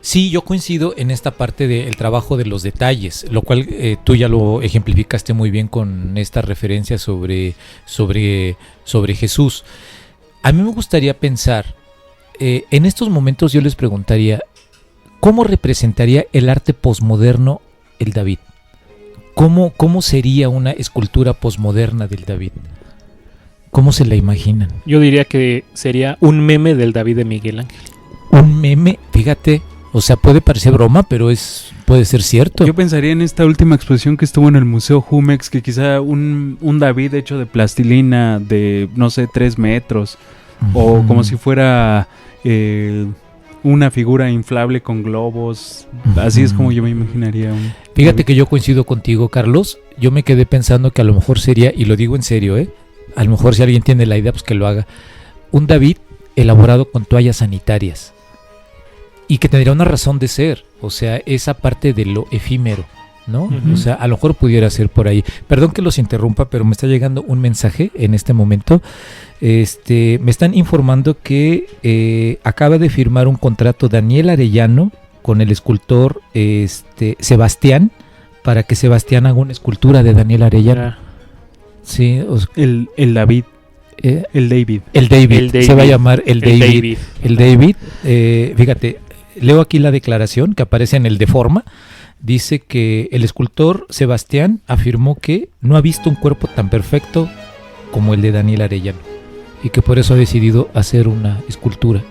Sí, yo coincido en esta parte del trabajo de los detalles, lo cual tú ya lo ejemplificaste muy bien con esta referencia sobre Jesús. A mí me gustaría pensar, en estos momentos yo les preguntaría, ¿cómo representaría el arte posmoderno el David? ¿Cómo sería una escultura posmoderna del David? ¿Cómo se la imaginan? Yo diría que sería un meme del David de Miguel Ángel. Un meme, fíjate, o sea, puede parecer broma, pero puede ser cierto. Yo pensaría en esta última exposición que estuvo en el Museo Jumex, que quizá un David hecho de plastilina de, no sé, 3 metros, o como si fuera una figura inflable con globos. Así es como yo me imaginaría Fíjate que yo coincido contigo, Carlos. Yo me quedé pensando que a lo mejor sería, y lo digo en serio, a lo mejor si alguien tiene la idea, pues que lo haga, un David elaborado con toallas sanitarias, y que tendría una razón de ser, o sea, esa parte de lo efímero, ¿no? O sea, a lo mejor pudiera ser por ahí. Perdón que los interrumpa, pero me está llegando un mensaje en este momento. Me están informando que acaba de firmar un contrato Daniel Arellano con el escultor Sebastián, para que Sebastián haga una escultura de Daniel Arellano. Sí, el David. El David. El David. El David. Se va a llamar el David. David. El David, fíjate, leo aquí la declaración que aparece en el Deforma. Dice que el escultor Sebastián afirmó que no ha visto un cuerpo tan perfecto como el de Daniel Arellano y que por eso ha decidido hacer una escultura.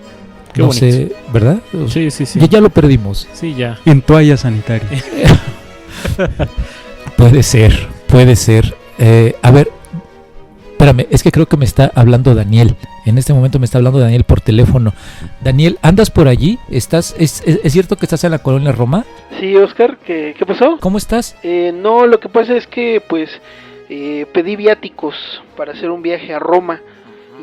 Qué no bonito. sé, ¿verdad? Sí, sí, sí. Ya lo perdimos. Sí, ya. En toalla sanitaria. Puede ser, puede ser. A ver, espérame, es que creo que me está hablando Daniel. En este momento me está hablando Daniel por teléfono. Daniel, ¿andas por allí? ¿Es cierto que estás en la colonia Roma? Sí, Oscar, ¿qué pasó? ¿Cómo estás? No, lo que pasa es que pues pedí viáticos para hacer un viaje a Roma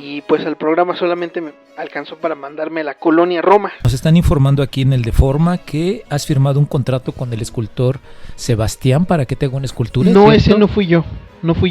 y pues el programa solamente me alcanzó para mandarme a la colonia Roma. Nos están informando aquí en el Deforma que has firmado un contrato con el escultor Sebastián para que te haga una escultura. No, ¿cierto? ese no fui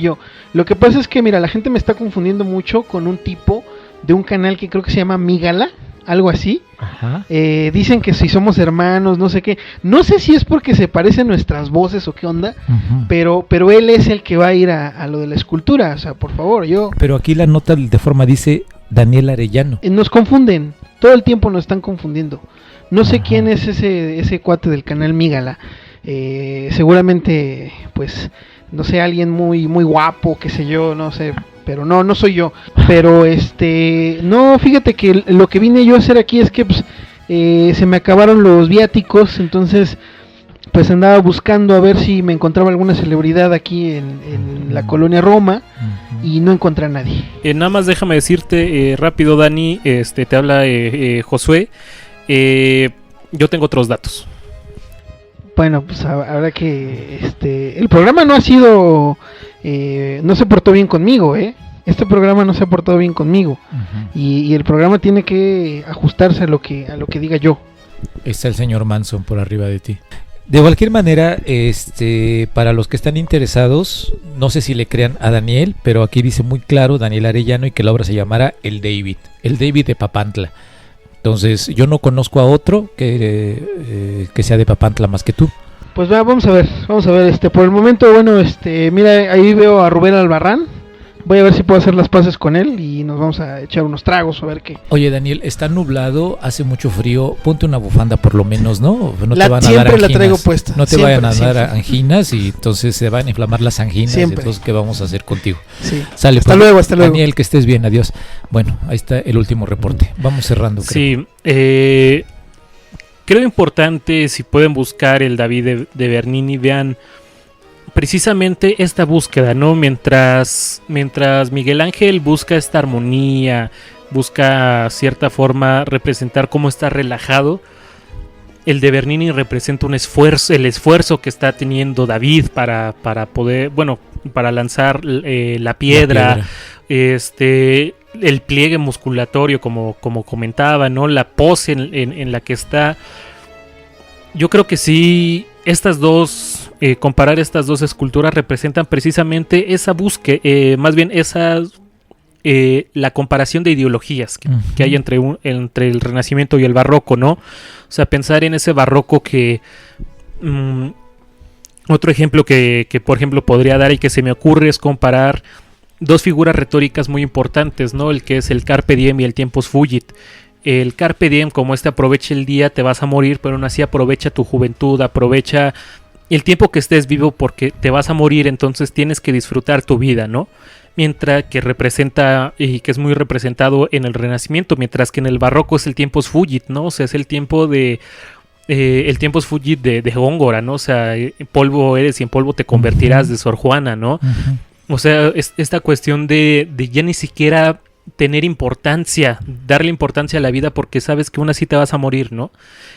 yo. Lo que pasa es que, mira, la gente me está confundiendo mucho con un tipo de un canal que creo que se llama Migala, algo así. Ajá. Dicen que si somos hermanos, no sé qué. No sé si es porque se parecen nuestras voces o qué onda, Ujú. pero él es el que va a ir a lo de la escultura. O sea, por favor, Pero aquí la nota del Deforma dice Daniel Arellano. nos confunden, todo el tiempo nos están confundiendo. No sé Ajá. quién es ese cuate del canal Migala. Seguramente, pues, no sé, alguien muy guapo, qué sé yo, no sé, pero no soy yo. Pero no, fíjate que lo que vine yo a hacer aquí es que pues, se me acabaron los viáticos, entonces pues andaba buscando a ver si me encontraba alguna celebridad aquí en la colonia Roma Ujú. y no encontré a nadie. Nada más déjame decirte rápido, Dani, te habla Josué. Yo tengo otros datos. Bueno, pues habrá que el programa no ha sido no se portó bien conmigo, este programa no se ha portado bien conmigo Ujú. y el programa tiene que ajustarse a lo que diga yo. Está el señor Manson por arriba de ti. De cualquier manera, para los que están interesados, no sé si le crean a Daniel, pero aquí dice muy claro Daniel Arellano y que la obra se llamará El David de Papantla. Entonces, yo no conozco a otro que sea de Papantla más que tú. Pues vamos a ver, por el momento, bueno, mira, ahí veo a Rubén Albarrán. Voy a ver si puedo hacer las paces con él y nos vamos a echar unos tragos a ver qué. Oye, Daniel, está nublado, hace mucho frío, ponte una bufanda por lo menos, ¿no? No La- te van a dar siempre la anginas. traigo puesta, No te siempre, vayan a dar siempre. anginas y entonces se van a inflamar las anginas. Siempre. Entonces, ¿qué vamos a hacer contigo? Sí. Sale, Hasta pues, luego. Daniel, que estés bien, adiós. Bueno, ahí está el último reporte. Vamos cerrando, creo. Sí, creo importante, si pueden buscar el David de Bernini, vean precisamente esta búsqueda, ¿no? Mientras Miguel Ángel busca esta armonía, busca cierta forma representar cómo está relajado, el de Bernini representa el esfuerzo que está teniendo David para poder, bueno, para lanzar la piedra. El pliegue musculatorio, como comentaba, ¿no? La pose en la que está. Yo creo que sí, comparar estas dos esculturas representan precisamente esa búsqueda, más bien la comparación de ideologías que hay entre el Renacimiento y el Barroco, ¿no? O sea, pensar en ese Barroco que... otro ejemplo que, por ejemplo, podría dar y que se me ocurre es comparar dos figuras retóricas muy importantes, ¿no? El que es el Carpe Diem y el Tempus Fugit. El Carpe Diem, como aprovecha el día, te vas a morir, pero aún así aprovecha tu juventud, aprovecha el tiempo que estés vivo porque te vas a morir, entonces tienes que disfrutar tu vida, ¿no? Mientras que representa, y que es muy representado en el Renacimiento, mientras que en el Barroco es el Tempus Fugit, ¿no? O sea, es el tiempo de... el Tempus Fugit de Góngora, ¿no? O sea, polvo eres y en polvo te convertirás, de Sor Juana, ¿no? Ujú. O sea, esta cuestión de ya ni siquiera tener importancia, darle importancia a la vida porque sabes que aún así te vas a morir, ¿no?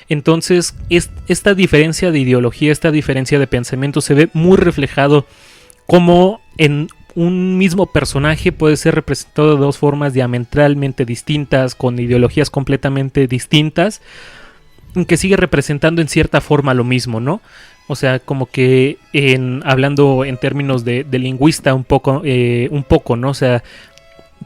Entonces, esta diferencia de ideología, esta diferencia de pensamiento se ve muy reflejado como en un mismo personaje puede ser representado de dos formas diametralmente distintas, con ideologías completamente distintas, que sigue representando en cierta forma lo mismo, ¿no? O sea, como que hablando en términos de lingüista un poco, ¿no? O sea,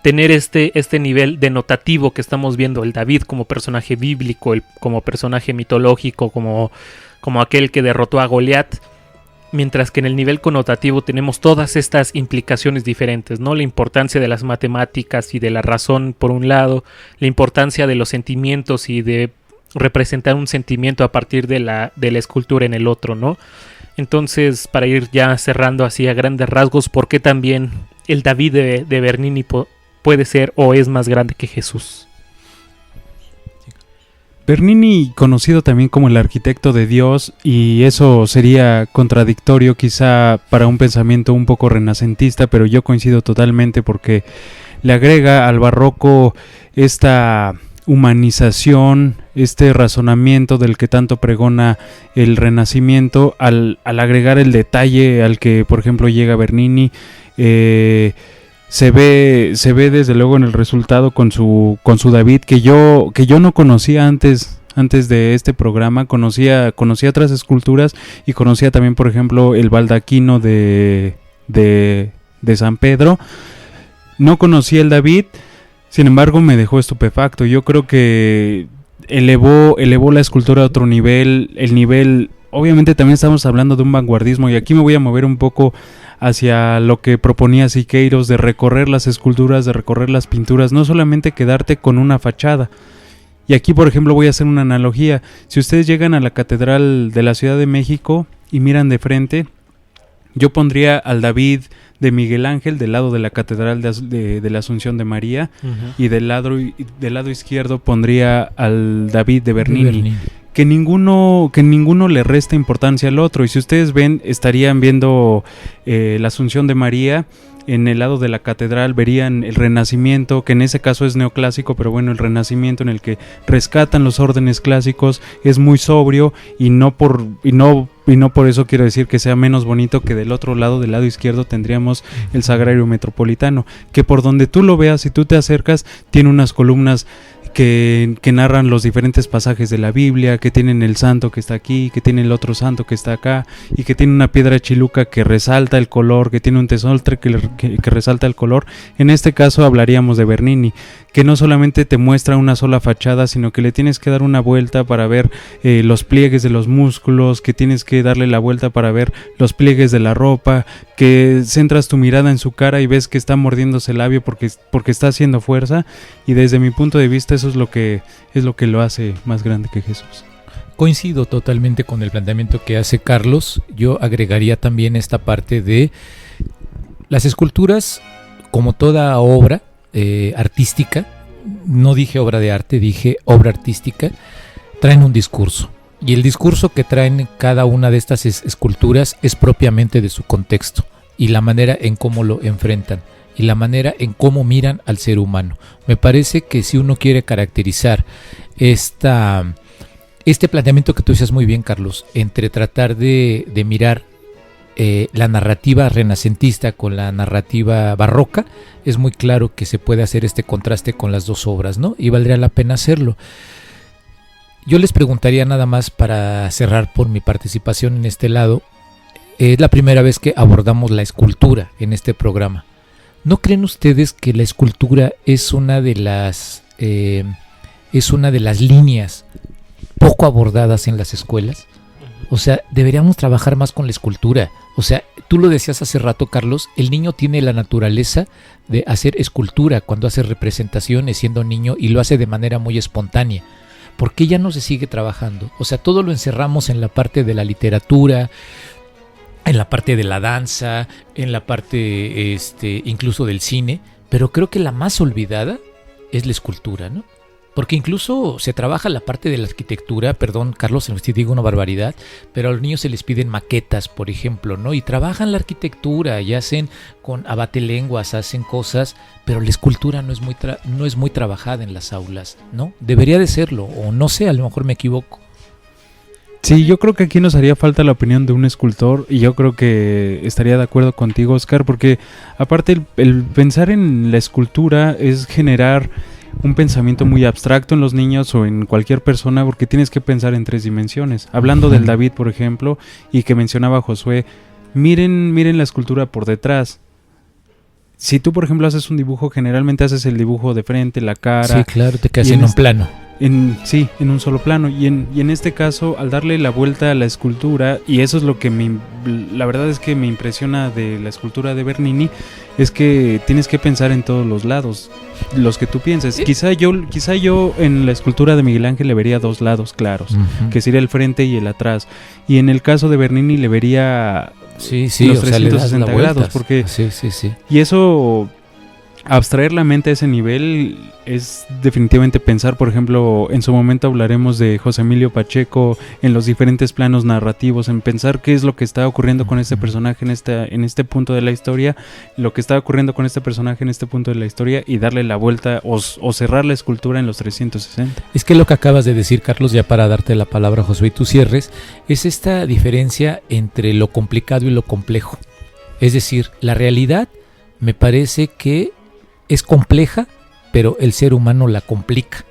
tener este nivel denotativo que estamos viendo, el David como personaje bíblico, como personaje mitológico, como aquel que derrotó a Goliat, mientras que en el nivel connotativo tenemos todas estas implicaciones diferentes, ¿no? La importancia de las matemáticas y de la razón por un lado, la importancia de los sentimientos y de representar un sentimiento a partir de la escultura en el otro, ¿no? Entonces, para ir ya cerrando así a grandes rasgos, ¿por qué también el David de Bernini puede ser o es más grande que Jesús? Bernini, conocido también como el arquitecto de Dios, y eso sería contradictorio quizá para un pensamiento un poco renacentista, pero yo coincido totalmente porque le agrega al barroco esta humanización, este razonamiento del que tanto pregona el Renacimiento, al agregar el detalle al que por ejemplo llega Bernini. Se ve desde luego en el resultado con su David, que yo no conocía antes de este programa. Conocía otras esculturas y conocía también por ejemplo el baldaquino de San Pedro. No conocía el David, sin embargo me dejó estupefacto. Yo creo que elevó la escultura a otro nivel. El nivel, obviamente también estamos hablando de un vanguardismo, y aquí me voy a mover un poco hacia lo que proponía Siqueiros, de recorrer las esculturas, de recorrer las pinturas, no solamente quedarte con una fachada. Y aquí, por ejemplo, voy a hacer una analogía. Si ustedes llegan a la Catedral de la Ciudad de México y miran de frente, yo pondría al David de Miguel Ángel del lado de la Catedral de la Asunción de María, y del lado izquierdo pondría al David de Bernini. Que ninguno le resta importancia al otro. Y si ustedes ven, estarían viendo la Asunción de María. En el lado de la catedral verían el Renacimiento, que en ese caso es neoclásico, pero bueno, el Renacimiento en el que rescatan los órdenes clásicos, es muy sobrio, y no por eso quiero decir que sea menos bonito. Que del otro lado, del lado izquierdo, tendríamos el Sagrario Metropolitano, que por donde tú lo veas, si tú te acercas, tiene unas columnas que narran los diferentes pasajes de la Biblia, que tienen el santo que está aquí, que tiene el otro santo que está acá, y que tiene una piedra chiluca que resalta el color, que tiene un tesontle que resalta el color. En este caso hablaríamos de Bernini, que no solamente te muestra una sola fachada, sino que le tienes que dar una vuelta para ver los pliegues de los músculos, que tienes que darle la vuelta para ver los pliegues de la ropa, que centras tu mirada en su cara y ves que está mordiéndose el labio porque está haciendo fuerza. Y desde mi punto de vista eso es lo que lo hace más grande que Jesús. Coincido totalmente con el planteamiento que hace Carlos. Yo agregaría también esta parte de las esculturas, como toda obra artística, no dije obra de arte, dije obra artística, traen un discurso. Y el discurso que traen cada una de estas esculturas es propiamente de su contexto y la manera en cómo lo enfrentan y la manera en cómo miran al ser humano. Me parece que si uno quiere caracterizar este planteamiento que tú decías muy bien, Carlos, entre tratar de mirar la narrativa renacentista con la narrativa barroca, es muy claro que se puede hacer este contraste con las dos obras, ¿no? Y valdría la pena hacerlo. Yo les preguntaría nada más para cerrar por mi participación en este lado. Es la primera vez que abordamos la escultura en este programa. ¿No creen ustedes que la escultura es una de las líneas poco abordadas en las escuelas? O sea, deberíamos trabajar más con la escultura. O sea, tú lo decías hace rato, Carlos, el niño tiene la naturaleza de hacer escultura cuando hace representaciones siendo niño, y lo hace de manera muy espontánea. ¿Por qué ya no se sigue trabajando? O sea, todo lo encerramos en la parte de la literatura, en la parte de la danza, en la parte incluso del cine, pero creo que la más olvidada es la escultura, ¿no? Porque incluso se trabaja la parte de la arquitectura, perdón, Carlos, si digo una barbaridad, pero a los niños se les piden maquetas, por ejemplo, ¿no? Y trabajan la arquitectura, y hacen con abatelenguas, hacen cosas, pero la escultura no es muy trabajada en las aulas, ¿no? Debería de serlo, o no sé, a lo mejor me equivoco. Sí, yo creo que aquí nos haría falta la opinión de un escultor, y yo creo que estaría de acuerdo contigo, Oscar, porque aparte el pensar en la escultura es generar un pensamiento muy abstracto en los niños o en cualquier persona, porque tienes que pensar en 3 dimensiones. Hablando del David, por ejemplo, y que mencionaba Josué, miren la escultura por detrás. Si tú, por ejemplo, haces un dibujo, generalmente haces el dibujo de frente, la cara. Sí, claro, te quedas en un plano. en un solo plano. Y en este caso, al darle la vuelta a la escultura, y eso es lo que la verdad es que me impresiona de la escultura de Bernini, es que tienes que pensar en todos los lados, los que tú pienses. Quizá yo en la escultura de Miguel Ángel le vería dos lados claros, que sería el frente y el atrás. Y en el caso de Bernini le vería los 360 grados, porque y eso, abstraer la mente a ese nivel es definitivamente pensar. Por ejemplo, en su momento hablaremos de José Emilio Pacheco en los diferentes planos narrativos, en pensar qué es lo que está ocurriendo con este personaje en este punto de la historia, lo que está ocurriendo con este personaje en este punto de la historia, y darle la vuelta o cerrar la escultura en los 360. Es que lo que acabas de decir, Carlos, ya para darte la palabra, Josué, y tú cierres, es esta diferencia entre lo complicado y lo complejo. Es decir, la realidad me parece que es compleja, pero el ser humano la complica.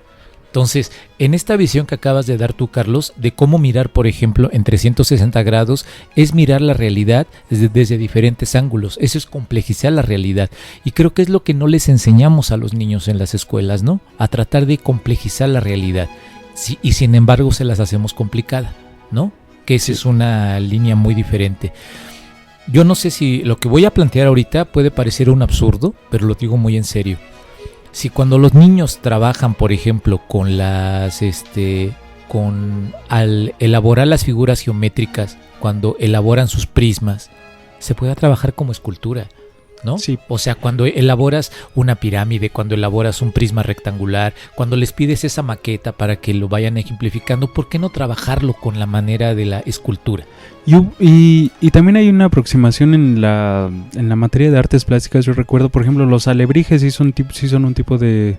Entonces, en esta visión que acabas de dar tú, Carlos, de cómo mirar, por ejemplo, en 360 grados, es mirar la realidad desde diferentes ángulos. Eso es complejizar la realidad. Y creo que es lo que no les enseñamos a los niños en las escuelas, ¿no? A tratar de complejizar la realidad. Sí, y sin embargo se las hacemos complicada, ¿no? Que esa es una línea muy diferente. Yo no sé si lo que voy a plantear ahorita puede parecer un absurdo, pero lo digo muy en serio. Si cuando los niños trabajan, por ejemplo, al elaborar las figuras geométricas, cuando elaboran sus prismas, se puede trabajar como escultura, ¿no? Sí. O sea, cuando elaboras una pirámide, cuando elaboras un prisma rectangular, cuando les pides esa maqueta para que lo vayan ejemplificando, ¿por qué no trabajarlo con la manera de la escultura? Y también hay una aproximación en la materia de artes plásticas. Yo recuerdo, por ejemplo, los alebrijes sí son un tipo de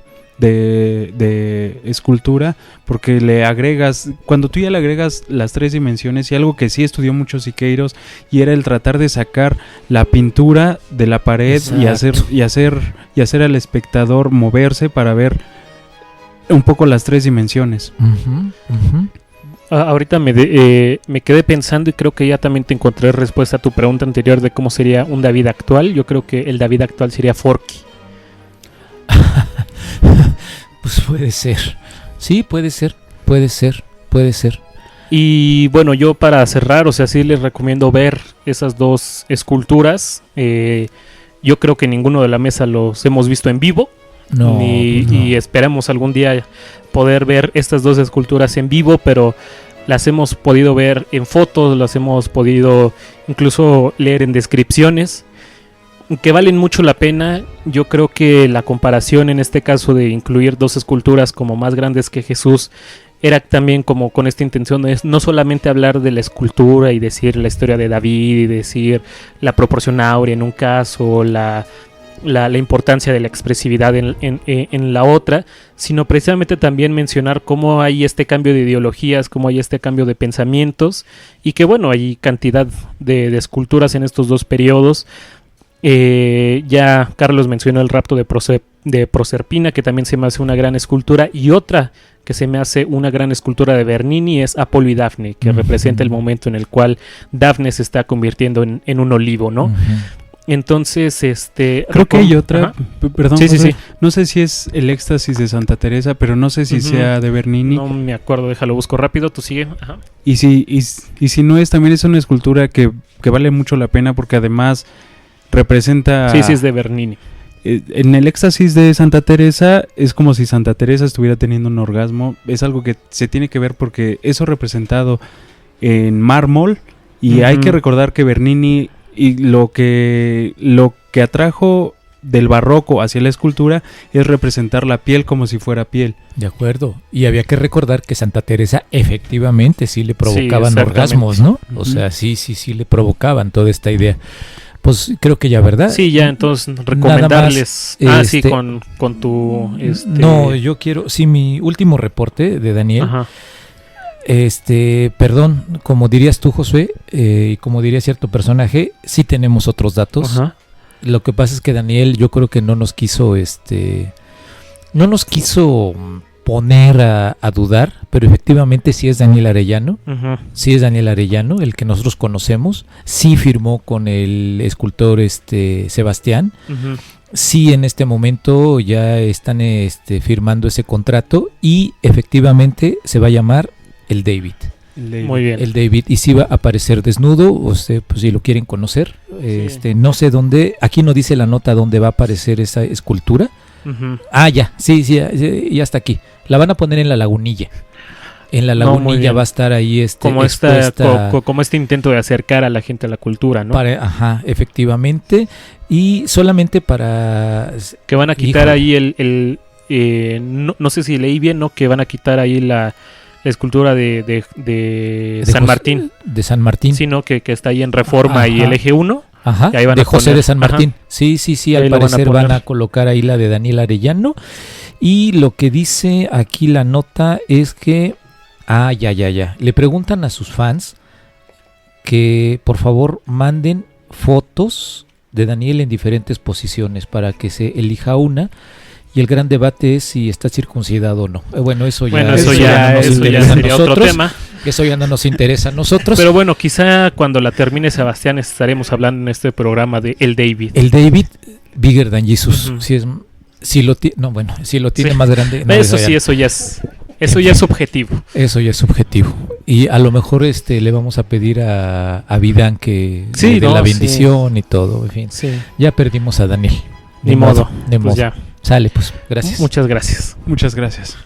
escultura, porque le agregas, cuando tú ya le agregas las 3 dimensiones, y algo que sí estudió mucho Siqueiros, y era el tratar de sacar la pintura de la pared y hacer al espectador moverse para ver un poco las 3 dimensiones. Ahorita me quedé pensando, y creo que ya también te encontré respuesta a tu pregunta anterior de cómo sería un David actual. Yo creo que el David actual sería Forky. Pues puede ser. Sí, puede ser. Y bueno, yo para cerrar, o sea, sí les recomiendo ver esas dos esculturas. Yo creo que ninguno de la mesa los hemos visto en vivo. No. Y esperamos algún día poder ver estas dos esculturas en vivo, pero las hemos podido ver en fotos, las hemos podido incluso leer en descripciones, que valen mucho la pena. Yo creo que la comparación en este caso de incluir dos esculturas como más grandes que Jesús era también como con esta intención de no solamente hablar de la escultura y decir la historia de David y decir la proporción áurea en un caso, la importancia de la expresividad en la otra, sino precisamente también mencionar cómo hay este cambio de ideologías, cómo hay este cambio de pensamientos, y que bueno, hay cantidad de esculturas en estos dos periodos. Ya Carlos mencionó el rapto de Proserpina, que también se me hace una gran escultura, y otra que se me hace una gran escultura de Bernini es Apolo y Dafne, que representa el momento en el cual Dafne se está convirtiendo en un olivo, ¿no? Entonces, creo que hay otra, perdón, sí. No sé si es el éxtasis de Santa Teresa, pero no sé si sea de Bernini. No me acuerdo, déjalo, busco rápido, tú sigue. Ajá. Y si no es, también es una escultura que vale mucho la pena, porque además representa... Sí, es de Bernini. En el éxtasis de Santa Teresa es como si Santa Teresa estuviera teniendo un orgasmo. Es algo que se tiene que ver porque eso representado en mármol, y hay que recordar que Bernini y lo que atrajo del barroco hacia la escultura es representar la piel como si fuera piel. De acuerdo. Y había que recordar que Santa Teresa efectivamente sí le provocaban orgasmos, ¿no? O sea, sí le provocaban toda esta idea. Pues creo que ya, ¿verdad? Sí, ya, entonces recomendarles. Con tu... No, yo quiero... Sí, mi último reporte de Daniel. Ajá. Perdón, como dirías tú, Josué, y como diría cierto personaje, sí tenemos otros datos. Ajá. Lo que pasa es que Daniel, yo creo que no nos quiso poner a dudar, pero efectivamente sí es Daniel Arellano. Ajá. Sí es Daniel Arellano, el que nosotros conocemos. Sí firmó con el escultor Sebastián. Ajá. sí, en este momento ya están firmando ese contrato y efectivamente se va a llamar el David. Muy bien. El David, y sí va a aparecer desnudo, pues si lo quieren conocer, Sí. no sé dónde, aquí no dice la nota dónde va a aparecer esa escultura. Ujú. Ya, sí, ya está aquí. La van a poner en la Lagunilla. En la No, muy Lagunilla bien. va a estar ahí Como expuesta como este intento de acercar a la gente a la cultura, ¿no? ajá, efectivamente, y solamente para Que van a quitar Híjole. ahí no sé si leí bien, ¿no? Que van a quitar ahí la escultura de San José- Martín. de San Martín. Sino que está ahí en Reforma y Ajá. el eje 1. Ajá, Y ahí van de a José poner, de San ajá. Martín. Sí, Ahí al lo van a parecer van poner. a colocar ahí la de Daniel Arellano. Y lo que dice aquí la nota es que... ya. Le preguntan a sus fans que por favor manden fotos de Daniel en diferentes posiciones para que se elija una. Y el gran debate es si está circuncidado o no. Bueno, eso ya Bueno, eso ya nos eso ya interesa a sería otro nosotros. tema. Eso ya no nos interesa a nosotros. Pero bueno, quizá cuando la termine Sebastián estaremos hablando en este programa de El David. El David Bigger than Jesus. Ujú. Si lo tiene Sí. más grande. no, Eso ya- sí, eso ya es objetivo. Eso ya es subjetivo. Y a lo mejor le vamos a pedir a Vidán que Sí, le dé no, la sí. bendición y todo. En fin, Sí. ya perdimos a Daniel. Ni modo. Ni Pues modo. ya. Sale, pues. Gracias. Muchas gracias. Muchas gracias.